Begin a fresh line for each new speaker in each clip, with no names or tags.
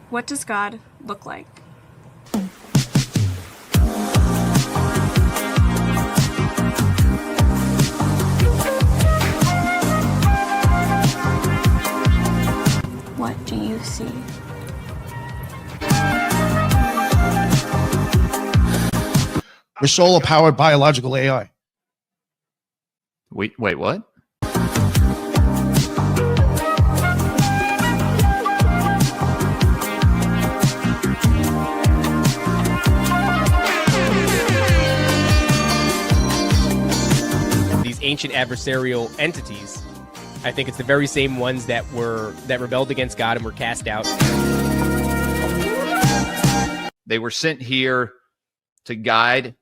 What does God look like? What do you see?
We're solar-powered biological AI.
Wait, what?
These ancient adversarial entities, I think it's the very same ones that rebelled against God and were cast out.
They were sent here to guide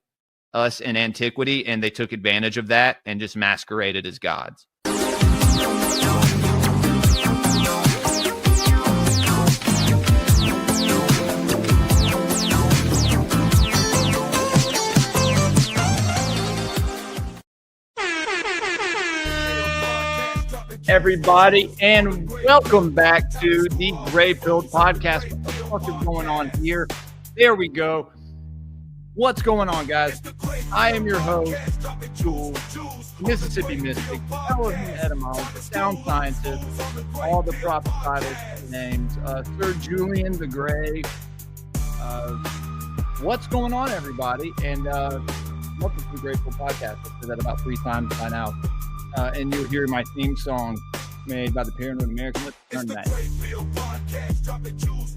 us in antiquity, and they took advantage of that and just masqueraded as gods. Everybody, and welcome back to the Gray Pilled Podcast. What the fuck is going on here? There we go. What's going on, guys? I am your host, Jules, Mississippi Mystic, Elohim etymologist, sound scientist, all the proper titles and names, Sir Julian the Gray. What's going on, everybody? And welcome to the Gray Pilled Podcast. I've said that about 3 times by now. And you'll hear my theme song made by the Paranoid American. Let's turn that.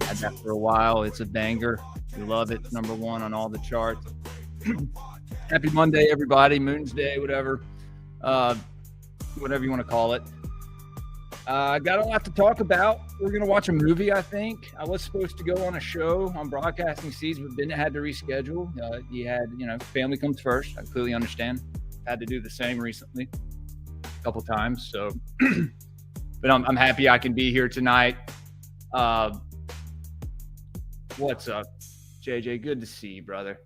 Had that for a while. It's a banger. We love it. Number 1 on all the charts. Happy Monday, everybody. Moon's Day, whatever you want to call it. I got a lot to talk about. We're going to watch a movie, I think. I was supposed to go on a show on Broadcasting Seeds, but then had to reschedule. You had, family comes first. I completely understand. Had to do the same recently a couple times. So, but I'm happy I can be here tonight. What's up, JJ? Good to see you, brother.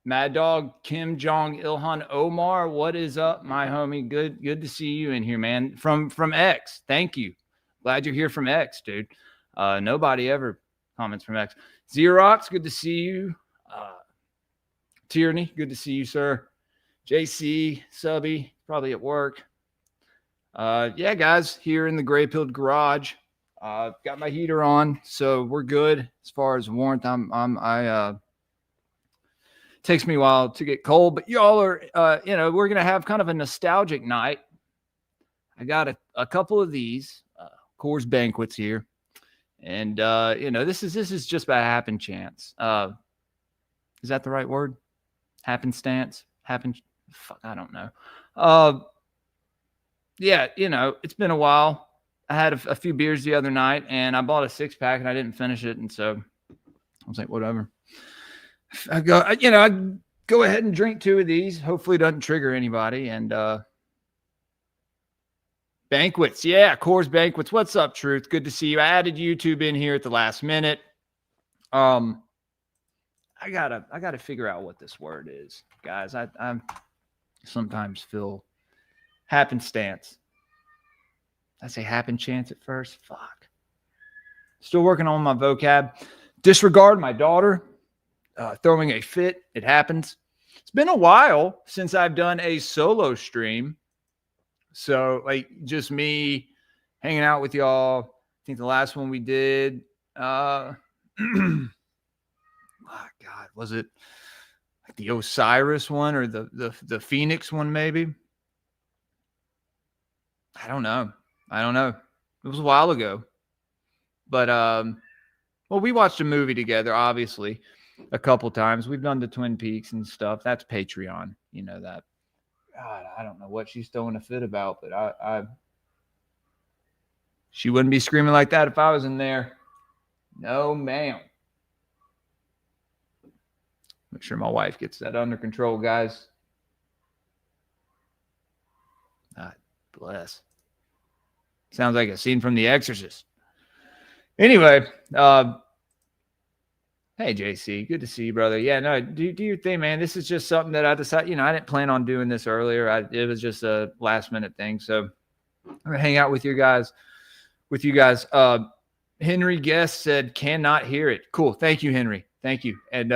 Mad Dog, Kim Jong Ilhan Omar, what is up, my homie? Good to see you in here, man. From X, thank you. Glad you're here from X, dude. Nobody ever comments from X. Xerox, good to see you. Tierney, good to see you, sir. JC, Subby, probably at work. Yeah, guys, here in the Gray Pilled Garage. Got my heater on, so we're good as far as warmth. Takes me a while to get cold, but y'all are, we're gonna have kind of a nostalgic night. I got a couple of these Coors Banquets here, and this is just by happen chance. Is that the right word? Happenstance? Fuck, I don't know. Yeah, it's been a while. I had a few beers the other night, and I bought a 6-pack, and I didn't finish it, and so I was like, whatever. I go ahead and drink 2 of these. Hopefully, it doesn't trigger anybody. And Banquets, yeah, Coors Banquets. What's up, Truth? Good to see you. I added YouTube in here at the last minute. I gotta figure out what this word is, guys. I sometimes feel happenstance. I say happen chance at first. Fuck. Still working on my vocab. Disregard my daughter. Throwing a fit. It happens. It's been a while since I've done a solo stream. So, just me hanging out with y'all. I think the last one we did, oh God, was it like the Osiris one or the Phoenix one, maybe? I don't know. It was a while ago. But, we watched a movie together, obviously. A couple times. We've done the Twin Peaks and stuff. That's Patreon. You know that. God, I don't know what she's throwing a fit about, but she wouldn't be screaming like that if I was in there. No, ma'am. Make sure my wife gets that under control, guys. God bless. Sounds like a scene from The Exorcist. Anyway, hey, JC, good to see you, brother. Yeah, no, do your thing, man. This is just something that I decided, I didn't plan on doing this earlier. It was just a last minute thing. So I'm going to hang out with you guys. Henry Guest said, cannot hear it. Cool. Thank you, Henry. Thank you. And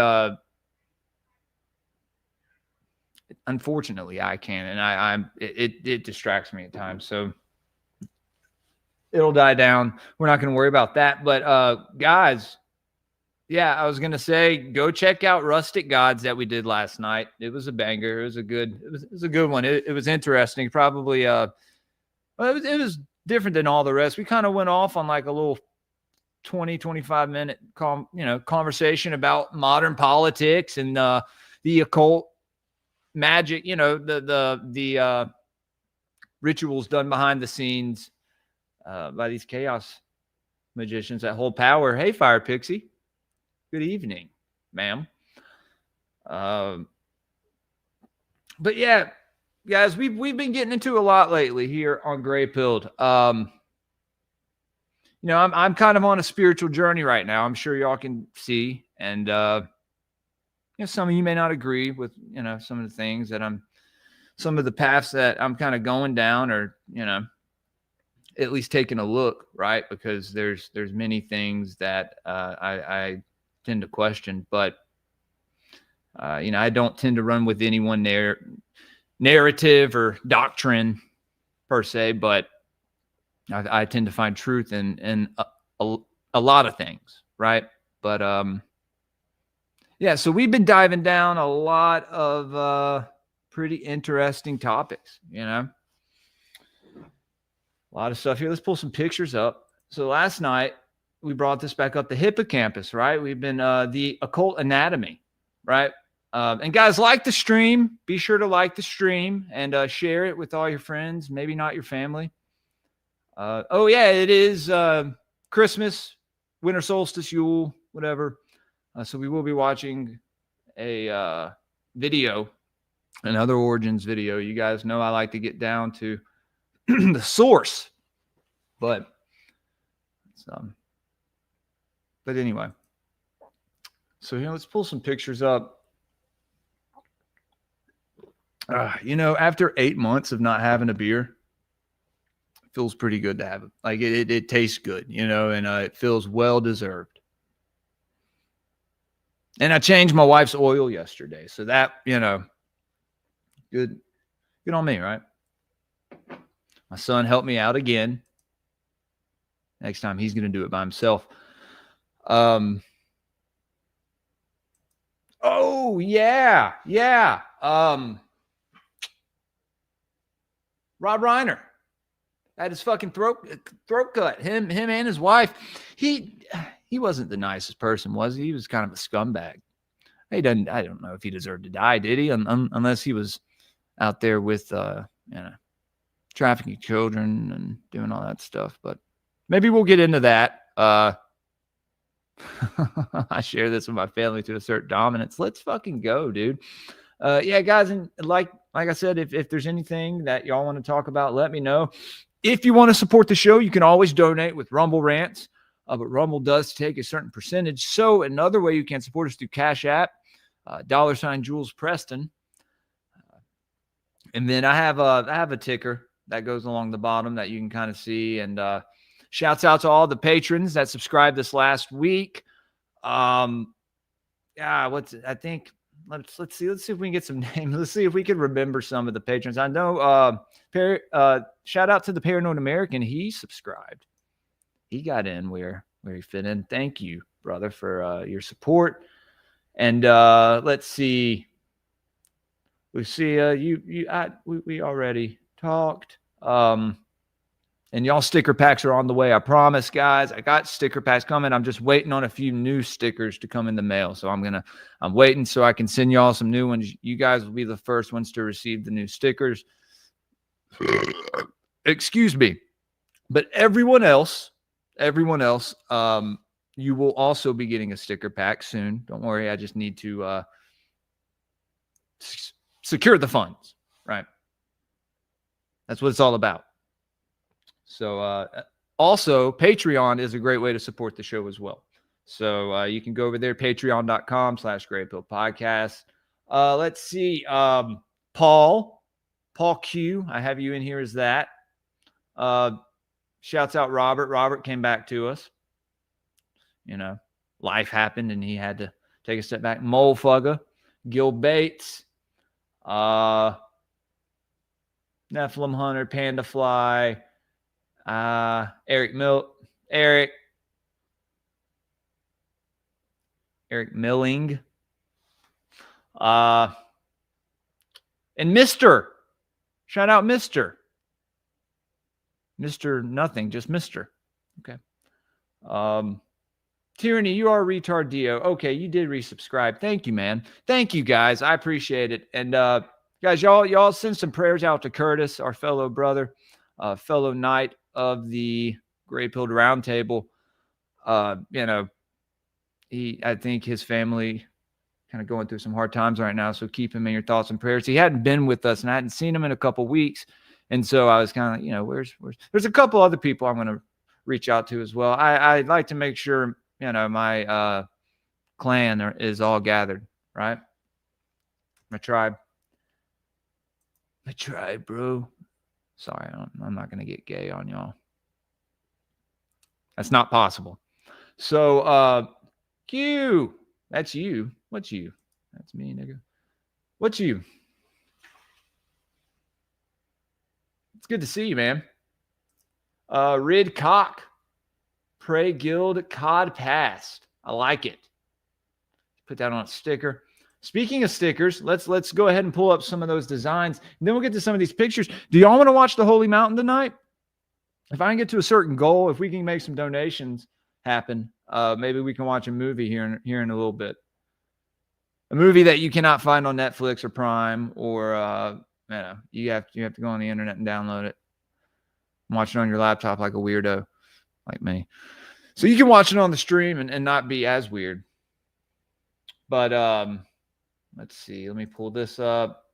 unfortunately, I can, and it distracts me at times. So it'll die down. We're not going to worry about that. But guys, yeah, I was going to say, go check out Rustic Gods that we did last night. It was a banger. It was a good one. It was interesting. Probably it was different than all the rest. We kind of went off on like a little 20-25 minute conversation about modern politics and the occult magic, the rituals done behind the scenes by these chaos magicians that hold power. Hey, Fire Pixie, good evening, ma'am. But yeah, guys, we've been getting into a lot lately here on Grey Pilled. I'm kind of on a spiritual journey right now. I'm sure y'all can see, and some of you may not agree with some of the things that some of the paths that I'm kind of going down, or at least taking a look, right? Because there's many things that I tend to question, but I don't tend to run with any one narrative or doctrine per se, but I tend to find truth in a lot of things, right? But yeah, so we've been diving down a lot of pretty interesting topics, a lot of stuff here. Let's pull some pictures up. So last night we brought this back up, the hippocampus, right? We've been the occult anatomy, right? And guys, like the stream. Be sure to like the stream and share it with all your friends, maybe not your family. Oh yeah, it is Christmas, winter solstice, Yule, whatever. So we will be watching a video, another Origins video. You guys know I like to get down to the source, but anyway. So here, let's pull some pictures up. After 8 months of not having a beer, feels pretty good to have it. Like it tastes good, and it feels well deserved. And I changed my wife's oil yesterday, so that good on me, right? My son helped me out again. Next time he's going to do it by himself. Oh yeah. Rob Reiner had his fucking throat cut. Him and his wife. He wasn't the nicest person, was he? He was kind of a scumbag. I don't know if he deserved to die, did he? Unless he was out there with trafficking children and doing all that stuff. But maybe we'll get into that. I share this with my family to assert dominance. Let's fucking go, dude. Yeah, guys, and like I said, if there's anything that y'all want to talk about, let me know. If you want to support the show, you can always donate with Rumble Rants, but Rumble does take a certain percentage. So another way you can support us through Cashapp, $ Jules Preston. And then I have a ticker that goes along the bottom that you can kind of see. And shouts out to all the patrons that subscribed this last week. Let's see if we can get some names. Let's see if we can remember some of the patrons. I know shout out to the Paranoid American. He subscribed. He got in where he fit in. Thank you, brother, for your support. And let's see. We see we already talked. And y'all sticker packs are on the way. I promise, guys. I got sticker packs coming. I'm just waiting on a few new stickers to come in the mail. So I'm waiting so I can send y'all some new ones. You guys will be the first ones to receive the new stickers. Excuse me. But everyone else, you will also be getting a sticker pack soon. Don't worry. I just need to secure the funds, right? That's what it's all about. So also, Patreon is a great way to support the show as well. So you can go over there, patreon.com/greypilledpodcast. Let's see. Paul Q. I have you in here as that. Shouts out Robert. Robert came back to us. life happened and he had to take a step back. Molefugger, Gil Bates, Nephilim Hunter, Panda Fly, Eric Milling, and Mr. Shout out Mr. Nothing, just Mr. Okay. Tyranny, you are a retard Dio. Okay, you did resubscribe. Thank you, man. Thank you, guys. I appreciate it. And guys, y'all send some prayers out to Curtis, our fellow brother, fellow knight of the Grey Pilled Roundtable. I think his family kind of going through some hard times right now, so keep him in your thoughts and prayers. He hadn't been with us, and I hadn't seen him in a couple weeks, and so I was kind of, where's there's a couple other people I'm going to reach out to as well. I'd like to make sure, my clan is all gathered, right? My tribe, bro. Sorry, I'm not going to get gay on y'all. That's not possible. So, Q, that's you. What's you? That's me, nigga. What's you? It's good to see you, man. Rid Cock. Prey Guild Cod Past. I like it. Put that on a sticker. Speaking of stickers, let's go ahead and pull up some of those designs, and then we'll get to some of these pictures. Do y'all want to watch the Holy Mountain tonight? If I can get to a certain goal, if we can make some donations happen, maybe we can watch a movie here in a little bit. A movie that you cannot find on Netflix or Prime, or you have to go on the internet and download it. Watch it on your laptop like a weirdo, like me. So you can watch it on the stream and not be as weird. But let's see. Let me pull this up.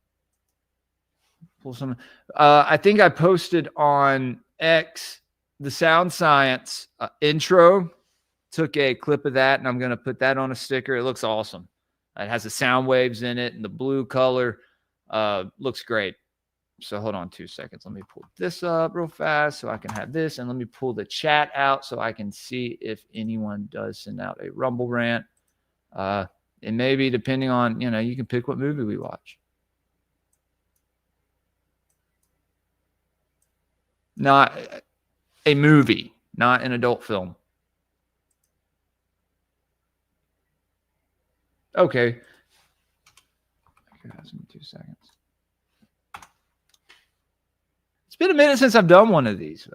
Pull some. I think I posted on X the Sound Science intro. Took a clip of that, and I'm going to put that on a sticker. It looks awesome. It has the sound waves in it and the blue color. Looks great. So hold on 2 seconds. Let me pull this up real fast so I can have this. And let me pull the chat out so I can see if anyone does send out a Rumble rant. And maybe depending on, you can pick what movie we watch. Not a movie, not an adult film. Okay. 2 seconds. It's been a minute since I've done one of these.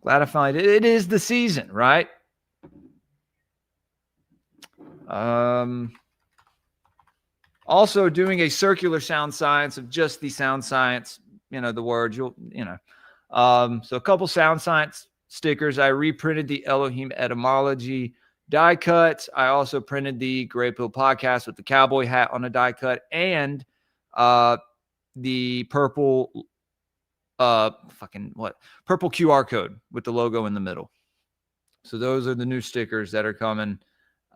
Glad I finally did. It is the season, right? Also doing a circular sound science of just the sound science, the words, so a couple sound science stickers. I reprinted the Elohim etymology die cuts. I also printed the Grey Pill podcast with the cowboy hat on a die cut, and the purple purple QR code with the logo in the middle. So those are the new stickers that are coming.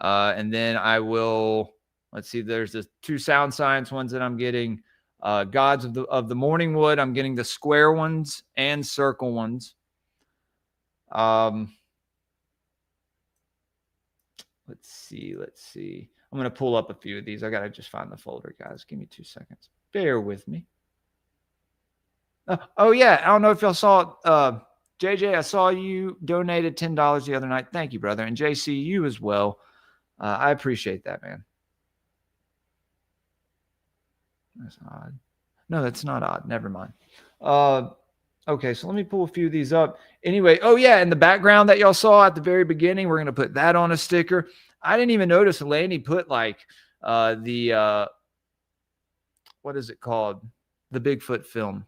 And then I will, let's see, there's the 2 sound science ones that I'm getting. Gods of the Morning Wood. I'm getting the square ones and circle ones. Let's see. I'm going to pull up a few of these. I got to just find the folder, guys. Give me 2 seconds. Bear with me. Oh, yeah. I don't know if y'all saw JJ, I saw you donated $10 the other night. Thank you, brother. And JC, you as well. I appreciate that, man. That's odd. No, that's not odd. Never mind. Okay, so let me pull a few of these up. Anyway, oh, yeah, in the background that y'all saw at the very beginning, we're going to put that on a sticker. I didn't even notice Laney put, what is it called? The Bigfoot film.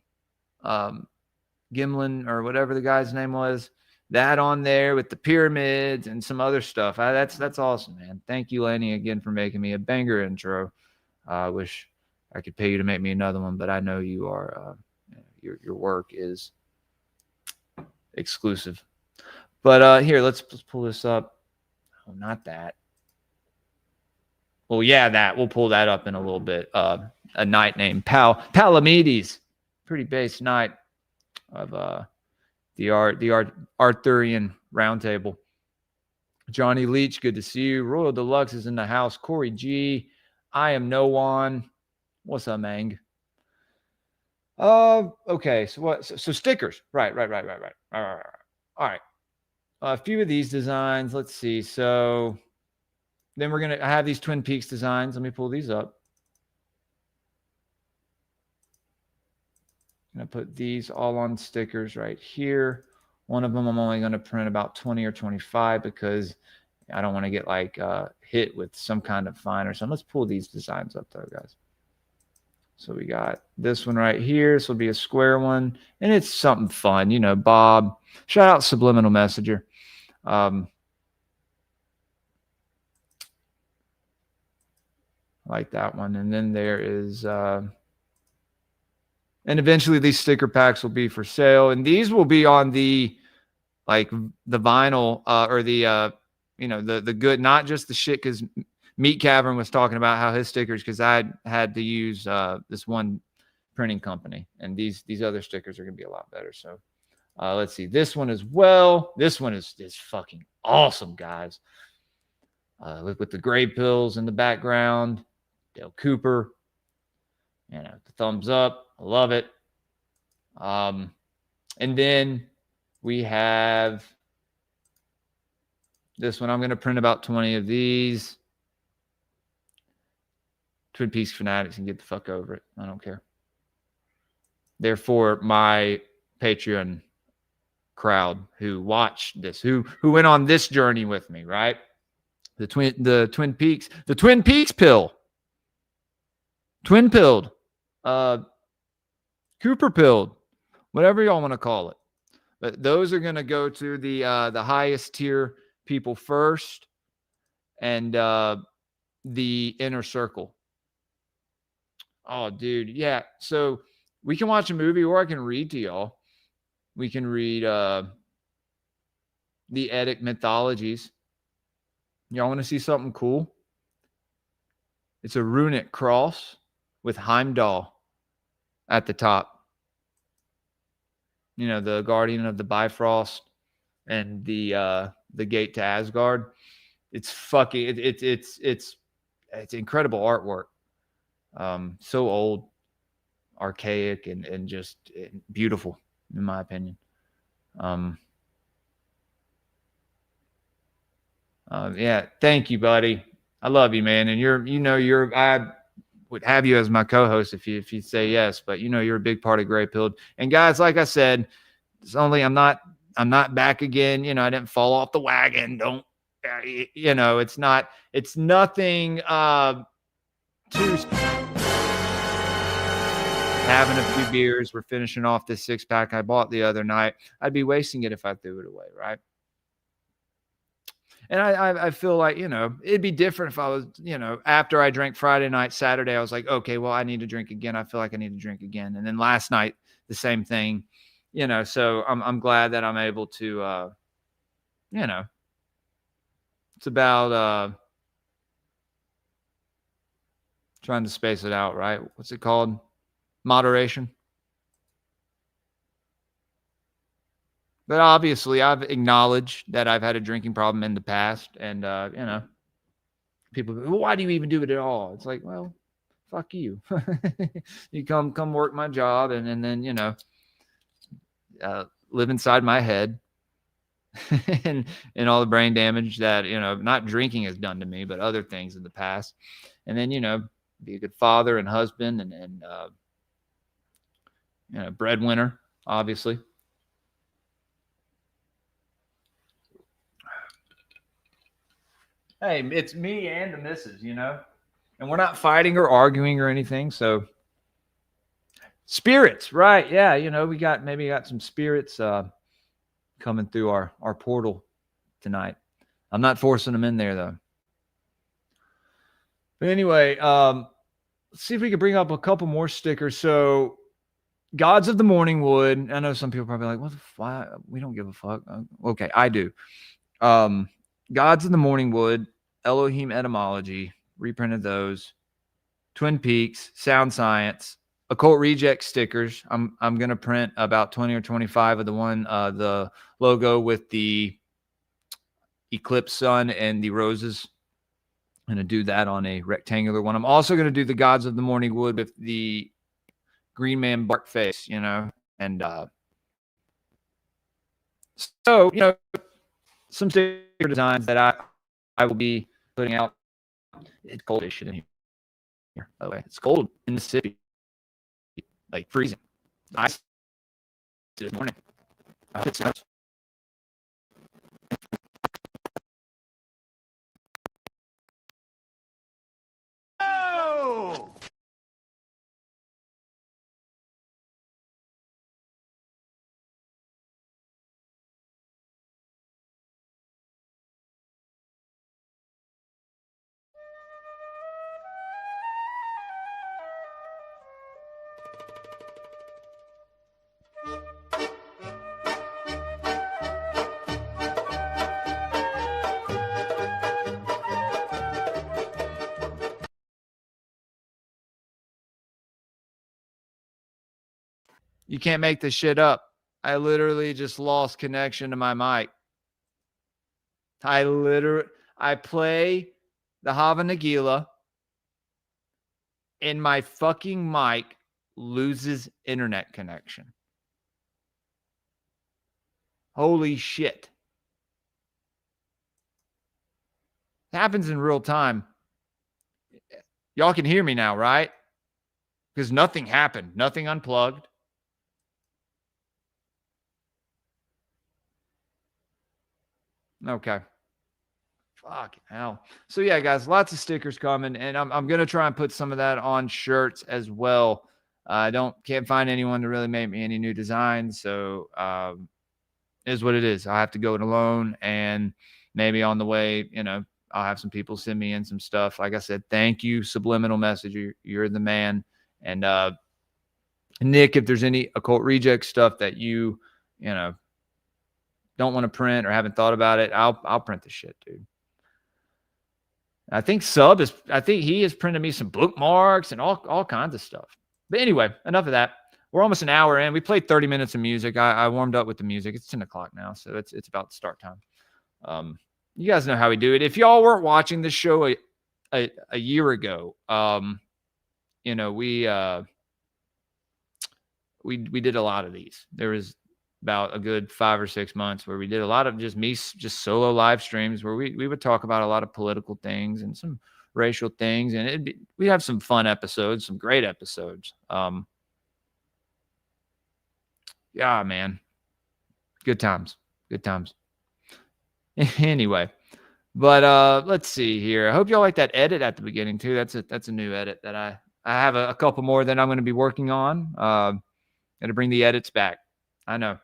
Gimlin or whatever the guy's name was, that on there with the pyramids and some other stuff. That's awesome, man. Thank you, Lenny, again for making me a banger intro. I wish I could pay you to make me another one, but I know you are your work is exclusive. But here, let's pull this up. Oh, not that. Well, yeah, that. We'll pull that up in a little bit. A knight named Palamedes. Pretty base knight of the Arthurian round table. Johnny Leach, good to see you. Royal Deluxe is in the house. Corey G. I am no one. What's up, Mang? Okay. So what? So stickers. Right. All right. A few of these designs. Let's see. So then we're gonna have these Twin Peaks designs. Let me pull these up. I'm gonna put these all on stickers right here. One of them I'm only gonna print about 20 or 25 because I don't want to get like hit with some kind of fine or something. Let's pull these designs up though, guys. So we got this one right here. This will be a square one, and it's something fun, you know. Bob, shout out Subliminal Messenger. Like that one, and then there is, and eventually these sticker packs will be for sale, and these will be on the like the vinyl or the you know the good, not just the shit because. Meat Cavern was talking about how his stickers, because I had to use this one printing company, and these other stickers are going to be a lot better. So let's see this one as well. This one is fucking awesome, guys. With the gray pills in the background, Dale Cooper, you know, the thumbs up. I love it. And then we have this one. I'm going to print about 20 of these. Twin Peaks fanatics can get the fuck over it. I don't care. Therefore, my Patreon crowd who watched this, who went on this journey with me, right? The Twin Peaks pill, twin pilled, Cooper pilled, whatever y'all want to call it. But those are going to go to the highest tier people first, and the inner circle. Oh, dude. Yeah. So we can watch a movie, or I can read to y'all. We can read the Eddic mythologies. Y'all want to see something cool? It's a runic cross with Heimdall at the top. You know, the guardian of the Bifrost and the gate to Asgard. It's fucking it's incredible artwork. So old, archaic, and just beautiful, in my opinion. Yeah, thank you, buddy. I love you, man. And I would have you as my co-host if you say yes, but you're a big part of Grey Pilled. And guys, like I said, I'm not back again. I didn't fall off the wagon. Don't, it's nothing too. Having a few beers, we're finishing off this 6-pack I bought the other night. I'd be wasting it if I threw it away, right? And I feel like, it'd be different if I was, after I drank Friday night, Saturday, I was like, okay, well, I need to drink again. I feel like I need to drink again. And then last night, the same thing, so I'm glad that I'm able to, it's about trying to space it out, right? What's it called? Moderation. But obviously, I've acknowledged that I've had a drinking problem in the past. And, people go, well, why do you even do it at all? It's like, well, fuck you. You come work my job and then, live inside my head and all the brain damage that, not drinking has done to me, but other things in the past. And then, be a good father and husband and breadwinner, obviously. Hey, it's me and the missus, and we're not fighting or arguing or anything. So spirits, right? Yeah. We got some spirits coming through our portal tonight. I'm not forcing them in there though. But anyway, let's see if we can bring up a couple more stickers. So Gods of the Morning Wood. I know some people are probably like, what the fuck? We don't give a fuck. Okay, I do. Gods of the Morning Wood, Elohim Etymology, reprinted those. Twin Peaks, Sound Science, Occult Reject stickers. I'm gonna print about 20 or 25 of the one, the logo with the eclipse sun and the roses. I'm going to do that on a rectangular one. I'm also going to do the gods of the morning wood with the green man bark face, you know, and so, you know, some sticker designs that I will be putting out. It's cold as shit in here, by the way. It's cold in Mississippi, like freezing. Ice this morning. It's nuts. Oh! You can't make this shit up. I literally just lost connection to my mic. I play the Hava Nagila and my fucking mic loses internet connection. Holy shit. It happens in real time. Y'all can hear me now, right? Because nothing happened. Nothing unplugged. Okay. Fucking hell. So yeah, guys, lots of stickers coming, and I'm gonna try and put some of that on shirts as well. I can't find anyone to really make me any new designs, so it is what it is. I have to go it alone, and maybe on the way, you know, I'll have some people send me in some stuff. Like I said, thank you, Subliminal Message. You're the man. And Nick, if there's any Occult Reject stuff that you know, don't want to print or haven't thought about it, I'll print the shit, dude. I think he has printed me some bookmarks and all kinds of stuff. But anyway, enough of that. We're almost an hour in. We played 30 minutes of music. I warmed up with the music. It's 10 o'clock now, so it's about start time. You guys know how we do it. If y'all weren't watching this show a year ago, you know, we did a lot of these. There was about a good 5 or 6 months where we did a lot of just solo live streams where we would talk about a lot of political things and some racial things, and we'd have some fun episodes, some great episodes. Yeah, man, good times. Anyway, but let's see here. I hope y'all like that edit at the beginning too. That's a new edit that I have a couple more that I'm going to be working on. Going to bring the edits back. I know.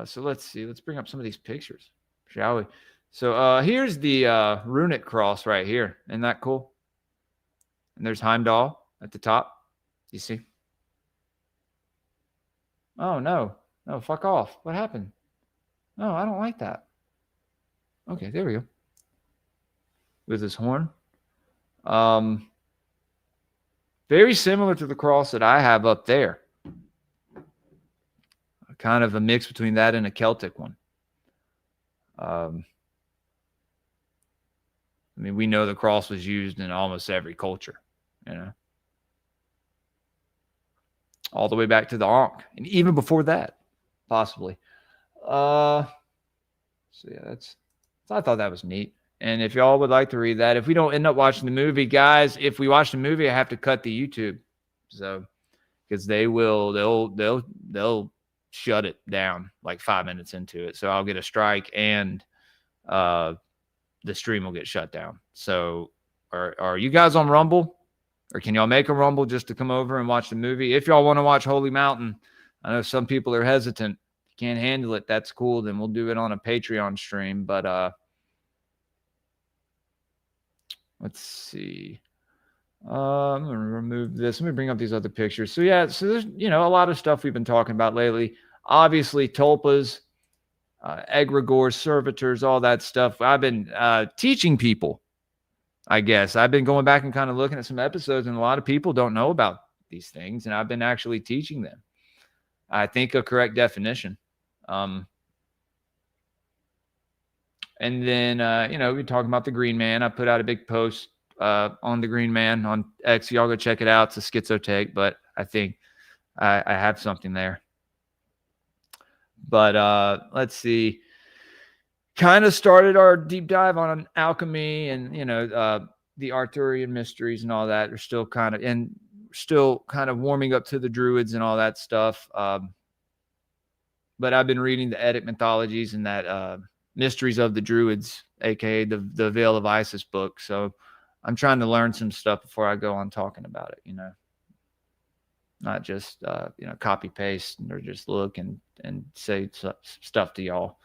So let's see. Let's bring up some of these pictures, shall we? So here's the runic cross right here. Isn't that cool? And there's Heimdall at the top. You see? Oh, no. No, fuck off. What happened? No, I don't like that. Okay, there we go. With his horn. Very similar to the cross that I have up there. Kind of a mix between that and a Celtic one. I mean, we know the cross was used in almost every culture, you know. All the way back to the Ankh, and even before that, possibly. So yeah, I thought that was neat. And if y'all would like to read that, if we don't end up watching the movie, guys, if we watch the movie, I have to cut the YouTube. So, because they'll shut it down like 5 minutes into it. So I'll get a strike and the stream will get shut down. So are you guys on Rumble? Or can y'all make a Rumble just to come over and watch the movie? If y'all want to watch Holy Mountain, I know some people are hesitant. Can't handle it. That's cool. Then we'll do it on a Patreon stream. But let's see. I'm going to remove this. Let me bring up these other pictures. So yeah, so there's, you know, a lot of stuff we've been talking about lately. Obviously, tulpas, egregores, servitors, all that stuff. I've been teaching people, I guess. I've been going back and kind of looking at some episodes, and a lot of people don't know about these things, and I've been actually teaching them. I think a correct definition. And then, we're talking about the Green Man. I put out a big post on the Green Man on X. Y'all go check it out. It's a schizo take, but I think I have something there. But let's see. Kind of started our deep dive on alchemy and, the Arthurian mysteries and all that. They're still kind of warming up to the Druids and all that stuff. But I've been reading the Eddic mythologies and that Mysteries of the Druids, aka the Veil of Isis book. So I'm trying to learn some stuff before I go on talking about it, not just copy paste or just look and say stuff to y'all.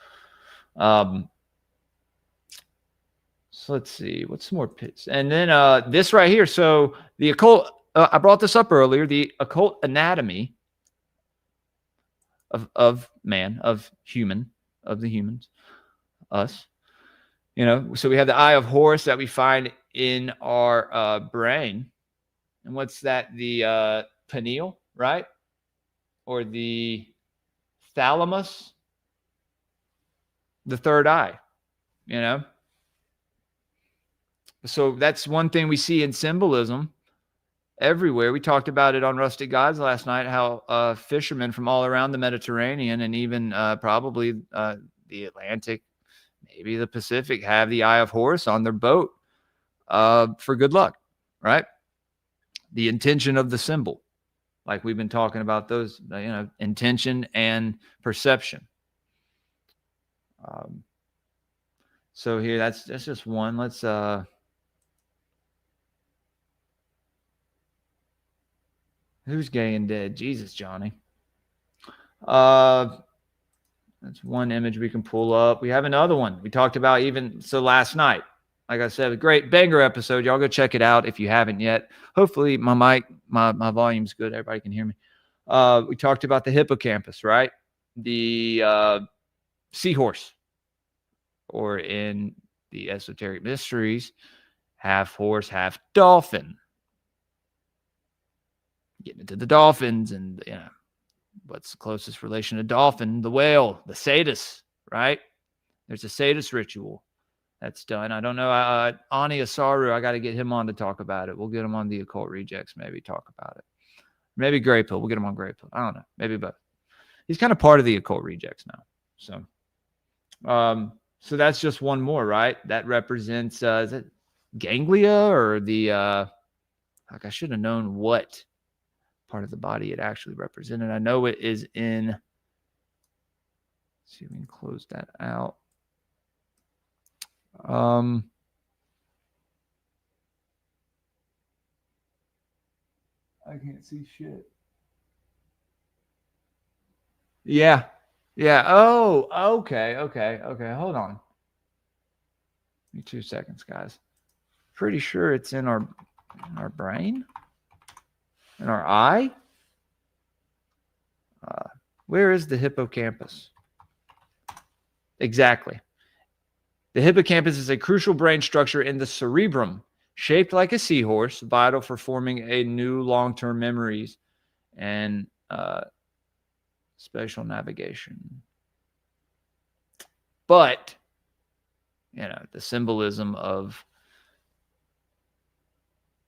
So let's see what's some more pits, and then this right here. So the occult, I brought this up earlier, the occult anatomy of man, of the humans, us. So we have the eye of Horus that we find in our brain. And what's that? The pineal, right? Or the thalamus, the third eye, So that's one thing we see in symbolism everywhere. We talked about it on Rustic Gods last night, how fishermen from all around the Mediterranean and even probably the Atlantic, maybe the Pacific, have the Eye of Horus on their boat for good luck, right? The intention of the symbol, like we've been talking about those, intention and perception. So here, that's just one. Let's who's gay and dead? Jesus, Johnny. That's one image we can pull up. We have another one we talked about last night. Like I said, a great banger episode. Y'all go check it out if you haven't yet. Hopefully my mic, my volume's good. Everybody can hear me. We talked about the hippocampus, right? The seahorse, or in the esoteric mysteries, half horse, half dolphin. Getting into the dolphins, and what's the closest relation to dolphin? The whale, the sadist, right? There's a sadist ritual that's done. I don't know. Ani Asaru, I got to get him on to talk about it. We'll get him on the Occult Rejects, maybe talk about it. Maybe Grey Pill. We'll get him on Grey Pill. I don't know. Maybe both. He's kind of part of the Occult Rejects now. So that's just one more, right? That represents, is it ganglia or the, I should have known what part of the body it actually represented. I know it is in, let's see if we can close that out. I can't see shit. Yeah. Oh, okay. Hold on. Give me 2 seconds, guys. Pretty sure it's in our brain, in our eye. Where is the hippocampus? Exactly. The hippocampus is a crucial brain structure in the cerebrum, shaped like a seahorse, vital for forming a new long-term memories and spatial navigation. But, the symbolism of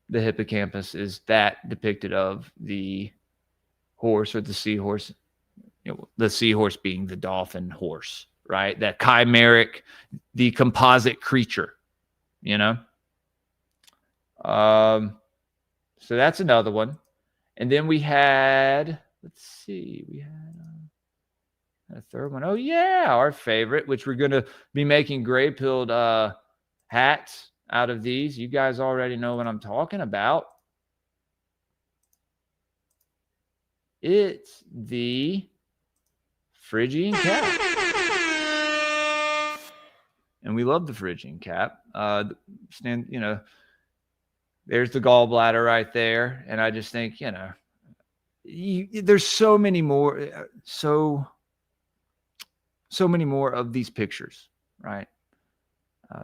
the hippocampus is that depicted of the horse or the seahorse, the seahorse being the dolphin horse, right? That chimeric, the composite creature, So that's another one. And then we had, let's see, we had a third one. Oh, yeah, our favorite, which we're going to be making gray-pilled hats out of these. You guys already know what I'm talking about. It's the Phrygian cap. And we love the Phrygian cap. There's the gallbladder right there. And I just think, there's so many more, so many more of these pictures, right?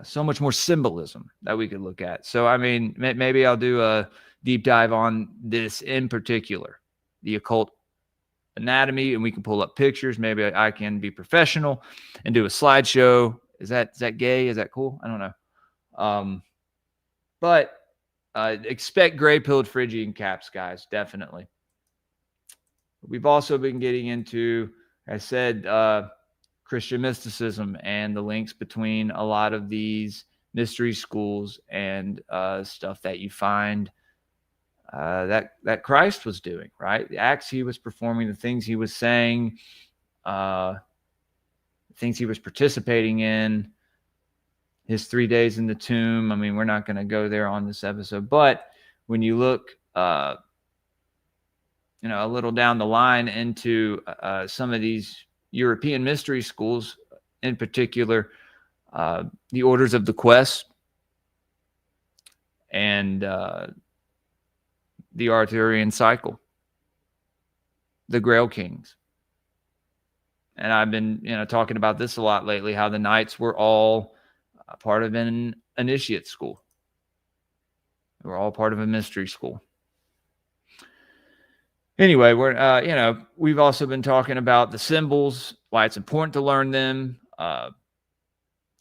So much more symbolism that we could look at. So, maybe I'll do a deep dive on this in particular, the occult anatomy, and we can pull up pictures. Maybe I can be professional and do a slideshow Is that gay? Is that cool? I don't know. But expect gray-pilled Phrygian caps, guys, definitely. We've also been getting into, I said, Christian mysticism and the links between a lot of these mystery schools and stuff that you find that Christ was doing, right? The acts he was performing, the things he was saying, things he was participating in, his 3 days in the tomb. I mean, we're not going to go there on this episode, but when you look, a little down the line into some of these European mystery schools, in particular, the Orders of the Quest and the Arthurian cycle, the Grail Kings. And I've been, talking about this a lot lately, how the knights were all part of an initiate school. They were all part of a mystery school. Anyway, we've also been talking about the symbols, why it's important to learn them, to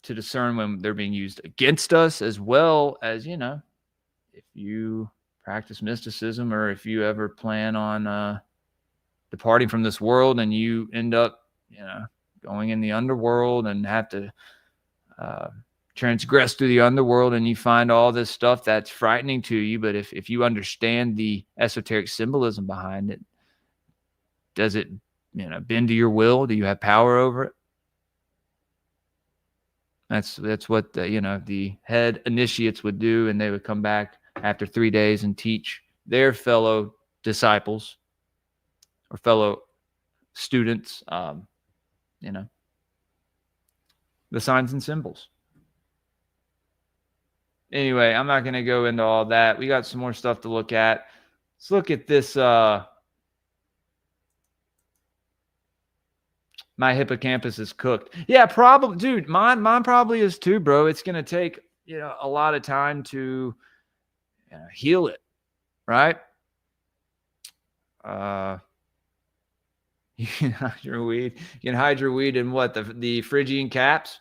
discern when they're being used against us, as well as, if you practice mysticism or if you ever plan on departing from this world and you end up, going in the underworld and have to transgress through the underworld, and you find all this stuff that's frightening to you. But if you understand the esoteric symbolism behind it, does it, bend to your will? Do you have power over it? That's what the head initiates would do, and they would come back after 3 days and teach their fellow disciples or fellow students, the signs and symbols. Anyway, I'm not going to go into all that. We got some more stuff to look at. Let's look at this. My hippocampus is cooked. Yeah, probably, dude. Mine probably is too, bro. It's going to take, a lot of time to heal it, right? You can hide your weed. You can hide your weed in what? The Phrygian caps?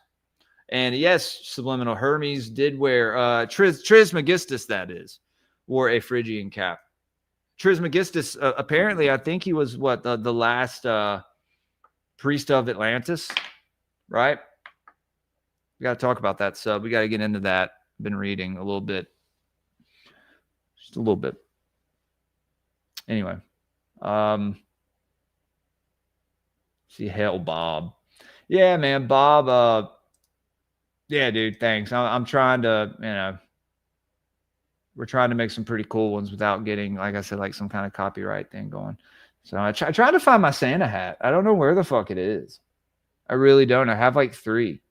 And yes, Subliminal Hermes did wear, Trismegistus, that is, wore a Phrygian cap. Trismegistus, apparently, I think he was what, the last priest of Atlantis, right? We got to talk about that sub. We got to get into that. I've been reading a little bit. Just a little bit. Anyway. See, hell, Bob. Yeah, man, Bob, yeah, dude, thanks. I'm trying to, we're trying to make some pretty cool ones without getting, like I said, like some kind of copyright thing going. So I try to find my Santa hat. I don't know where the fuck it is. I really don't. I have like 3.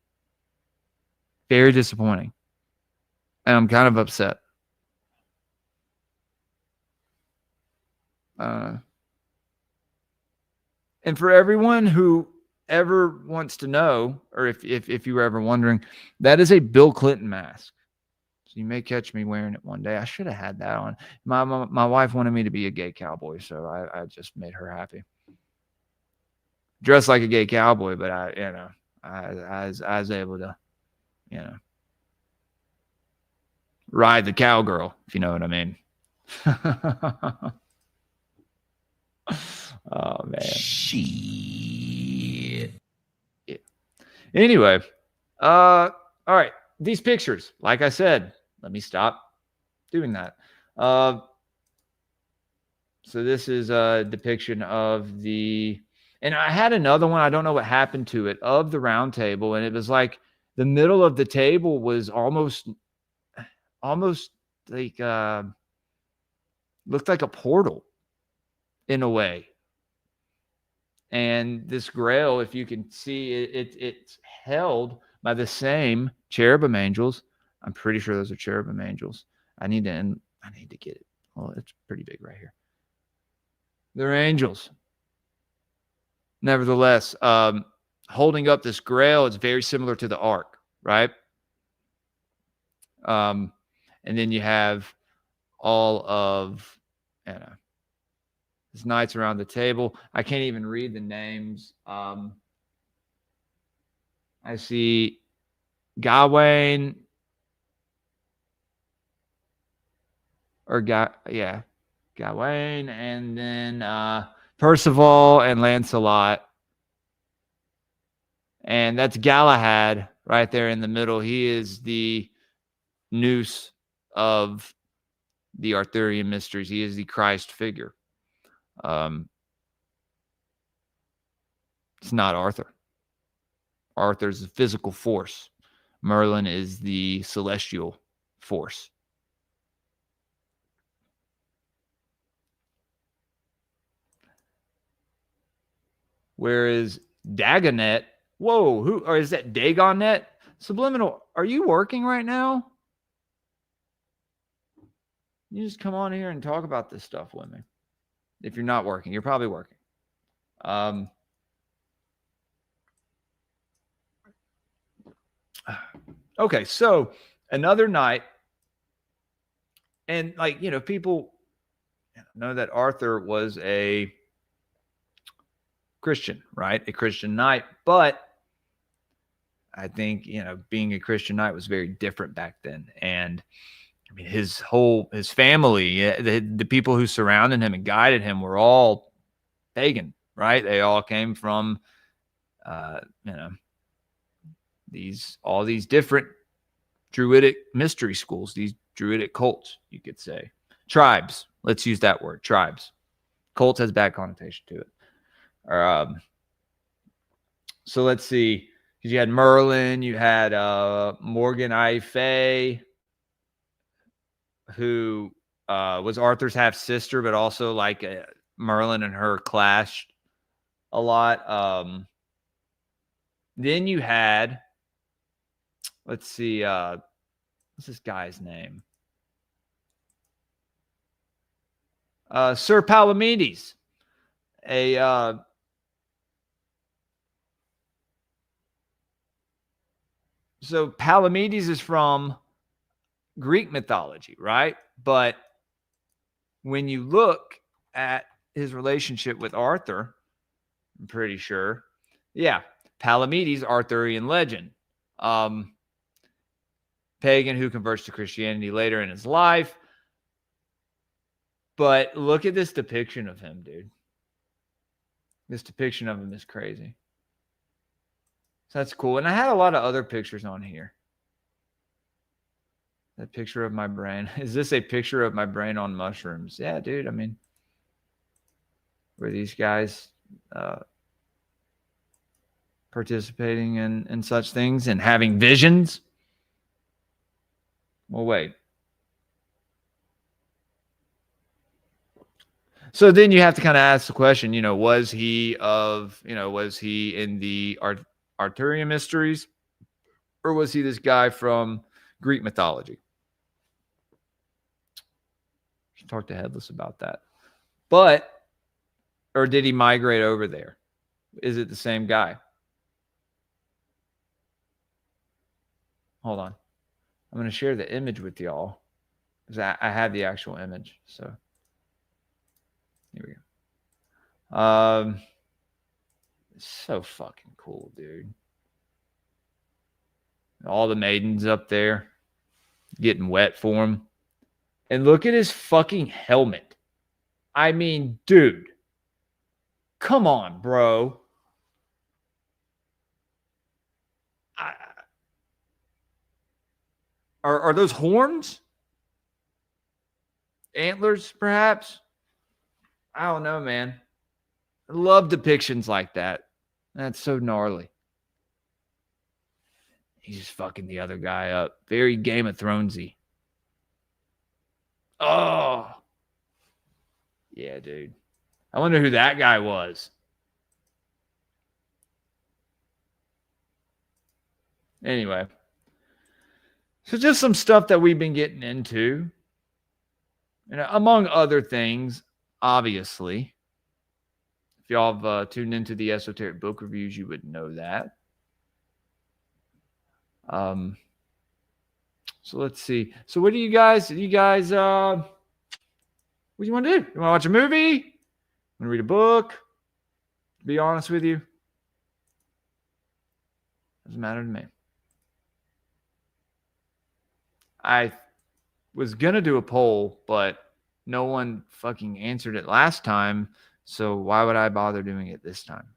Very disappointing. And I'm kind of upset. And for everyone who ever wants to know, or if you were ever wondering, that is a Bill Clinton mask. So you may catch me wearing it one day. I should have had that on. My wife wanted me to be a gay cowboy, so I just made her happy. Dressed like a gay cowboy, but I was able to, ride the cowgirl, if you know what I mean. Oh man. Shit. Yeah. Anyway, all right. These pictures, like I said, let me stop doing that. So this is a depiction of the, and I had another one, I don't know what happened to it, of the round table, and it was like the middle of the table was almost like looked like a portal in a way. And this grail, if you can see it's held by the same cherubim angels. I'm pretty sure those are cherubim angels. I need to get it. Well, it's pretty big right here. They're angels. Nevertheless, holding up this grail is very similar to the ark, right? And then you have all of, his knights around the table. I can't even read the names. I see Gawain, Gawain, and then Percival and Lancelot. And that's Galahad right there in the middle. He is the nous of the Arthurian mysteries. He is the Christ figure. It's not Arthur. Arthur's the physical force. Merlin is the celestial force. Whereas Dagonet, or is that Dagonet? Subliminal, are you working right now? You just come on here and talk about this stuff with me. If you're not working, you're probably working. Okay, so another night, and people know that Arthur was a Christian, right? A Christian knight, but I think, being a Christian knight was very different back then. And I mean, his family, the people who surrounded him and guided him were all pagan, right? They all came from, all these different druidic mystery schools, these druidic cults, you could say. Tribes. Let's use that word, tribes. Cult has bad connotation to it. So let's see. Because you had Merlin, you had Morgan Le Fay, who was Arthur's half sister, but also Merlin and her clashed a lot. Then you had, let's see, what's this guy's name? Sir Palamedes, so Palamedes is from Greek mythology, right? But when you look at his relationship with Arthur, I'm pretty sure, Palamedes, Arthurian legend. Pagan who converts to Christianity later in his life. But look at this depiction of him, dude. This depiction of him is crazy. So that's cool. And I had a lot of other pictures on here. That picture of my brain. Is this a picture of my brain on mushrooms? Yeah, dude. I mean, were these guys participating in such things and having visions? Well, wait. So then you have to kind of ask the question, was he in the Arthurian mysteries, or was he this guy from Greek mythology? Should talk to Headless about that. Or did he migrate over there? Is it the same guy? Hold on. I'm going to share the image with y'all because I have the actual image. So here we go. It's so fucking cool, dude. All the maidens up there getting wet for him. And look at his fucking helmet. I mean, dude. Come on, bro. Are those horns? Antlers, perhaps? I don't know, man. I love depictions like that. That's so gnarly. He's just fucking the other guy up. Very Game of Thronesy. Oh. Yeah, dude. I wonder who that guy was. Anyway. So just some stuff that we've been getting into. Among other things, obviously. If y'all have tuned into the esoteric book reviews, you would know that. So let's see. So what do you guys, what do you want to do? You want to watch a movie? Want to read a book? To be honest with you, doesn't matter to me. I was going to do a poll, but no one fucking answered it last time. So why would I bother doing it this time?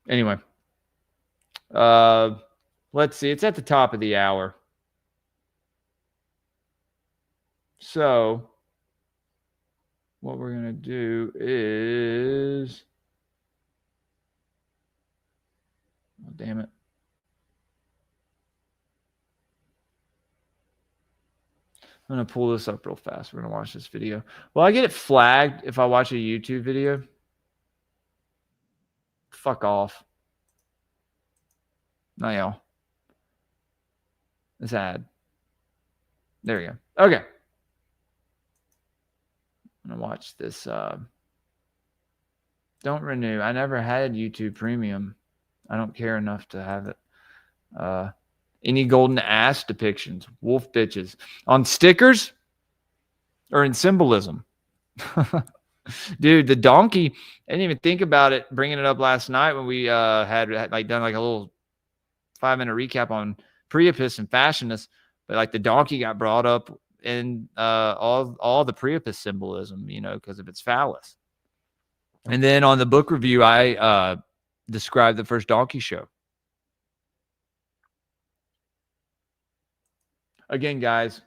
Anyway, let's see. It's at the top of the hour. So what we're going to do is... Oh, damn it. I'm going to pull this up real fast. We're going to watch this video. Will I get it flagged if I watch a YouTube video? Fuck off. Not y'all. This ad. There we go. Okay. I'm going to watch this. Don't renew. I never had YouTube Premium. I don't care enough to have it. Any golden ass depictions? Wolf bitches. On stickers? Or in symbolism? Dude, the donkey, I didn't even think about it, bringing it up last night when we had like done like a little 5-minute recap on Priapus and Fashionist, but like the donkey got brought up in all the Priapus symbolism, you know, because of its phallus. And then on the book review, I described the first donkey show. Again, guys,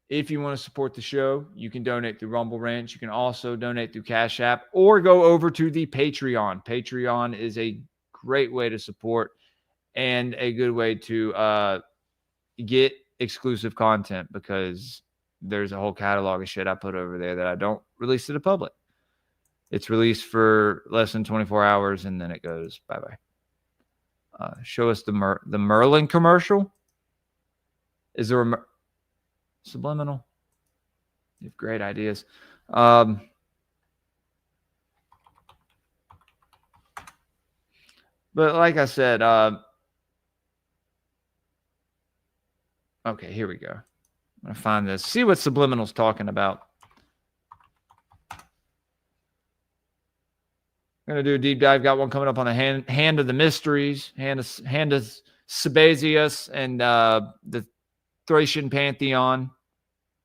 if you want to support the show, you can donate through Rumble Ranch. You can also donate through Cashapp or go over to the Patreon. Patreon is a great way to support and a good way to get exclusive content, because there's a whole catalog of shit I put over there that I don't release to the public. It's released for less than 24 hours and then it goes bye-bye. Show us the Merlin commercial. Is there a subliminal? You have great ideas. But like I said, okay, here we go. I'm going to find this. See what Subliminal's talking about. I'm going to do a deep dive. Got one coming up on the hand of the mysteries, hand of Sabazius, and the Thracian pantheon.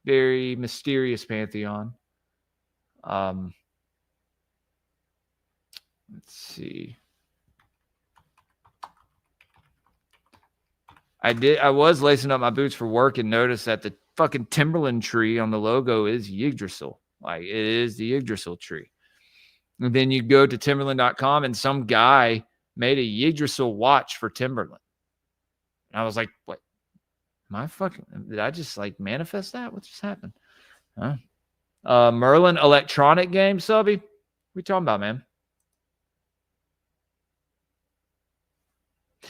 Very mysterious pantheon. Let's see. I was lacing up my boots for work and noticed that the fucking Timberland tree on the logo is Yggdrasil. Like, it is the Yggdrasil tree. And then you go to Timberland.com and some guy made a Yggdrasil watch for Timberland. And I was like, what? Did I just like manifest that? What just happened? Huh? Merlin electronic game, Subby? What you talking about, man?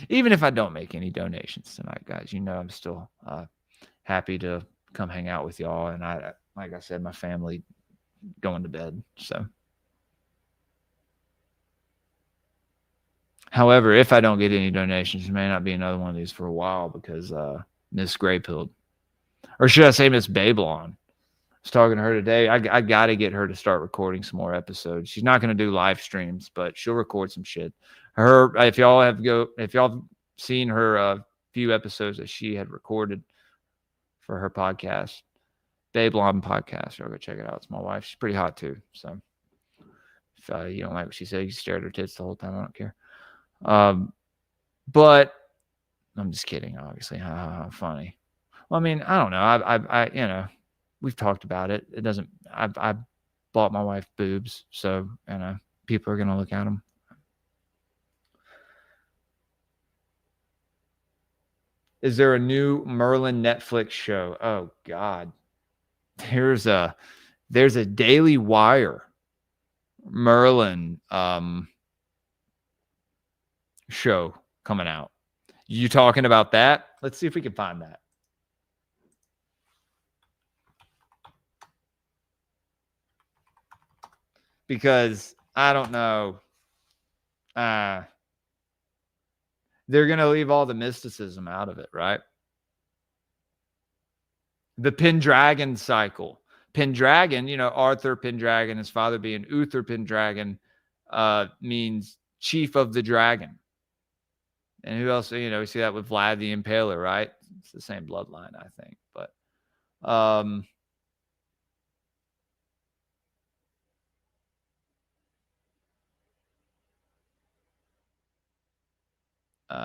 Even if I don't make any donations tonight, guys, you know I'm still happy to come hang out with y'all. And I, like I said, my family going to bed. So, however, if I don't get any donations, there may not be another one of these for a while because Miss Greypilled, or should I say Miss Babylon. I was talking to her today. I got to get her to start recording some more episodes. She's not going to do live streams, but she'll record some shit. If y'all seen her few episodes that she had recorded for her podcast, Babylon podcast, y'all go check it out. It's my wife. She's pretty hot too. So if you don't like what she said, you stare at her tits the whole time. I don't care. But I'm just kidding, obviously. How funny. Well, I mean, I don't know. I you know, we've talked about it. It doesn't. I bought my wife boobs, so people are gonna look at them. Is there a new Merlin Netflix show? Oh God, there's a Daily Wire Merlin show coming out. You talking about that? Let's see if we can find that. Because I don't know. They're going to leave all the mysticism out of it, right? The Pendragon cycle. Pendragon, you know, Arthur Pendragon, his father being Uther Pendragon, means chief of the dragon. And who else? You know, we see that with Vlad the Impaler, right? It's the same bloodline, I think. But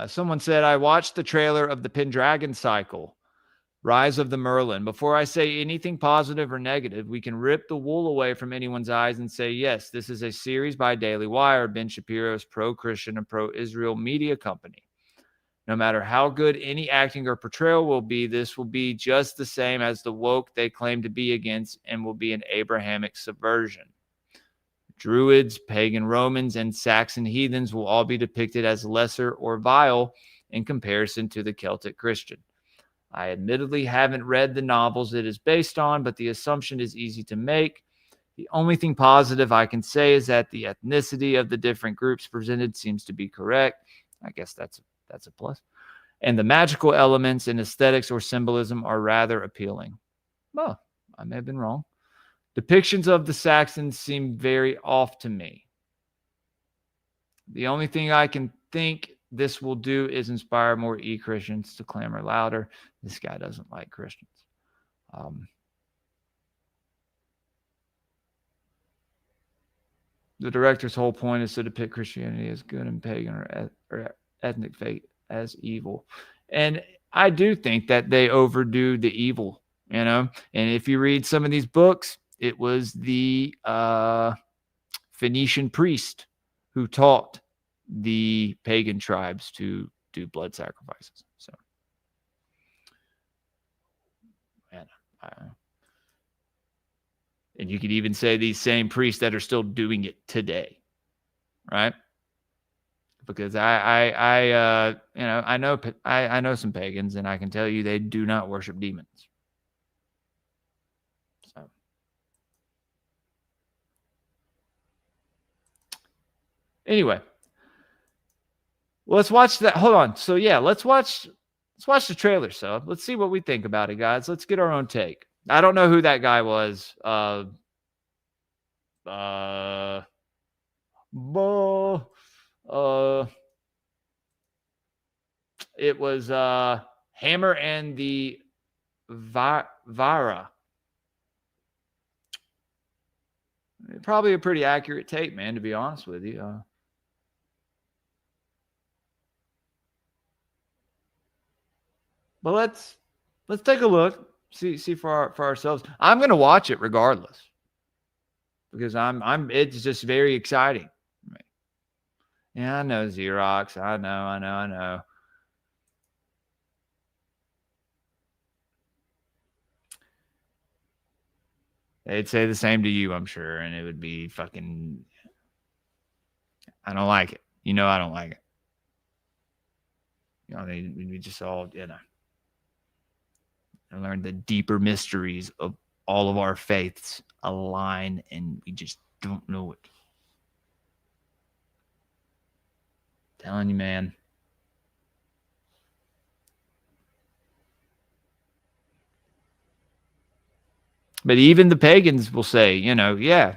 someone said, I watched the trailer of the Pendragon cycle, Rise of the Merlin. Before I say anything positive or negative, we can rip the wool away from anyone's eyes and say, yes, this is a series by Daily Wire, Ben Shapiro's pro-Christian and pro-Israel media company. No matter how good any acting or portrayal will be, this will be just the same as the woke they claim to be against and will be an Abrahamic subversion. Druids, pagan Romans, and Saxon heathens will all be depicted as lesser or vile in comparison to the Celtic Christian. I admittedly haven't read the novels it is based on, but the assumption is easy to make. The only thing positive I can say is that the ethnicity of the different groups presented seems to be correct. I guess that's a plus. And the magical elements and aesthetics or symbolism are rather appealing. Well, I may have been wrong. Depictions of the Saxons seem very off to me. The only thing I can think this will do is inspire more e-Christians to clamor louder. This guy doesn't like Christians. The director's whole point is to depict Christianity as good and pagan or ethnic faith as evil. And I do think that they overdo the evil, you know. And if you read some of these books, it was the Phoenician priest who taught the pagan tribes to do blood sacrifices. So, man, and you could even say these same priests that are still doing it today, right? Because I know some pagans, and I can tell you they do not worship demons. So, anyway, let's watch that. Hold on. So yeah, let's watch the trailer. So let's see what we think about it, guys. Let's get our own take. I don't know who that guy was. It was Hammer and the Vara. Probably a pretty accurate take, man, to be honest with you. But let's take a look, see for ourselves. I'm gonna watch it regardless because it's just very exciting. Yeah, I know Xerox. I know. They'd say the same to you, I'm sure, and it would be fucking. I don't like it. You know, I don't like it. You know, we just all, you know, and learn the deeper mysteries of all of our faiths align, and we just don't know it. Telling you, man. But even the pagans will say, you know, yeah,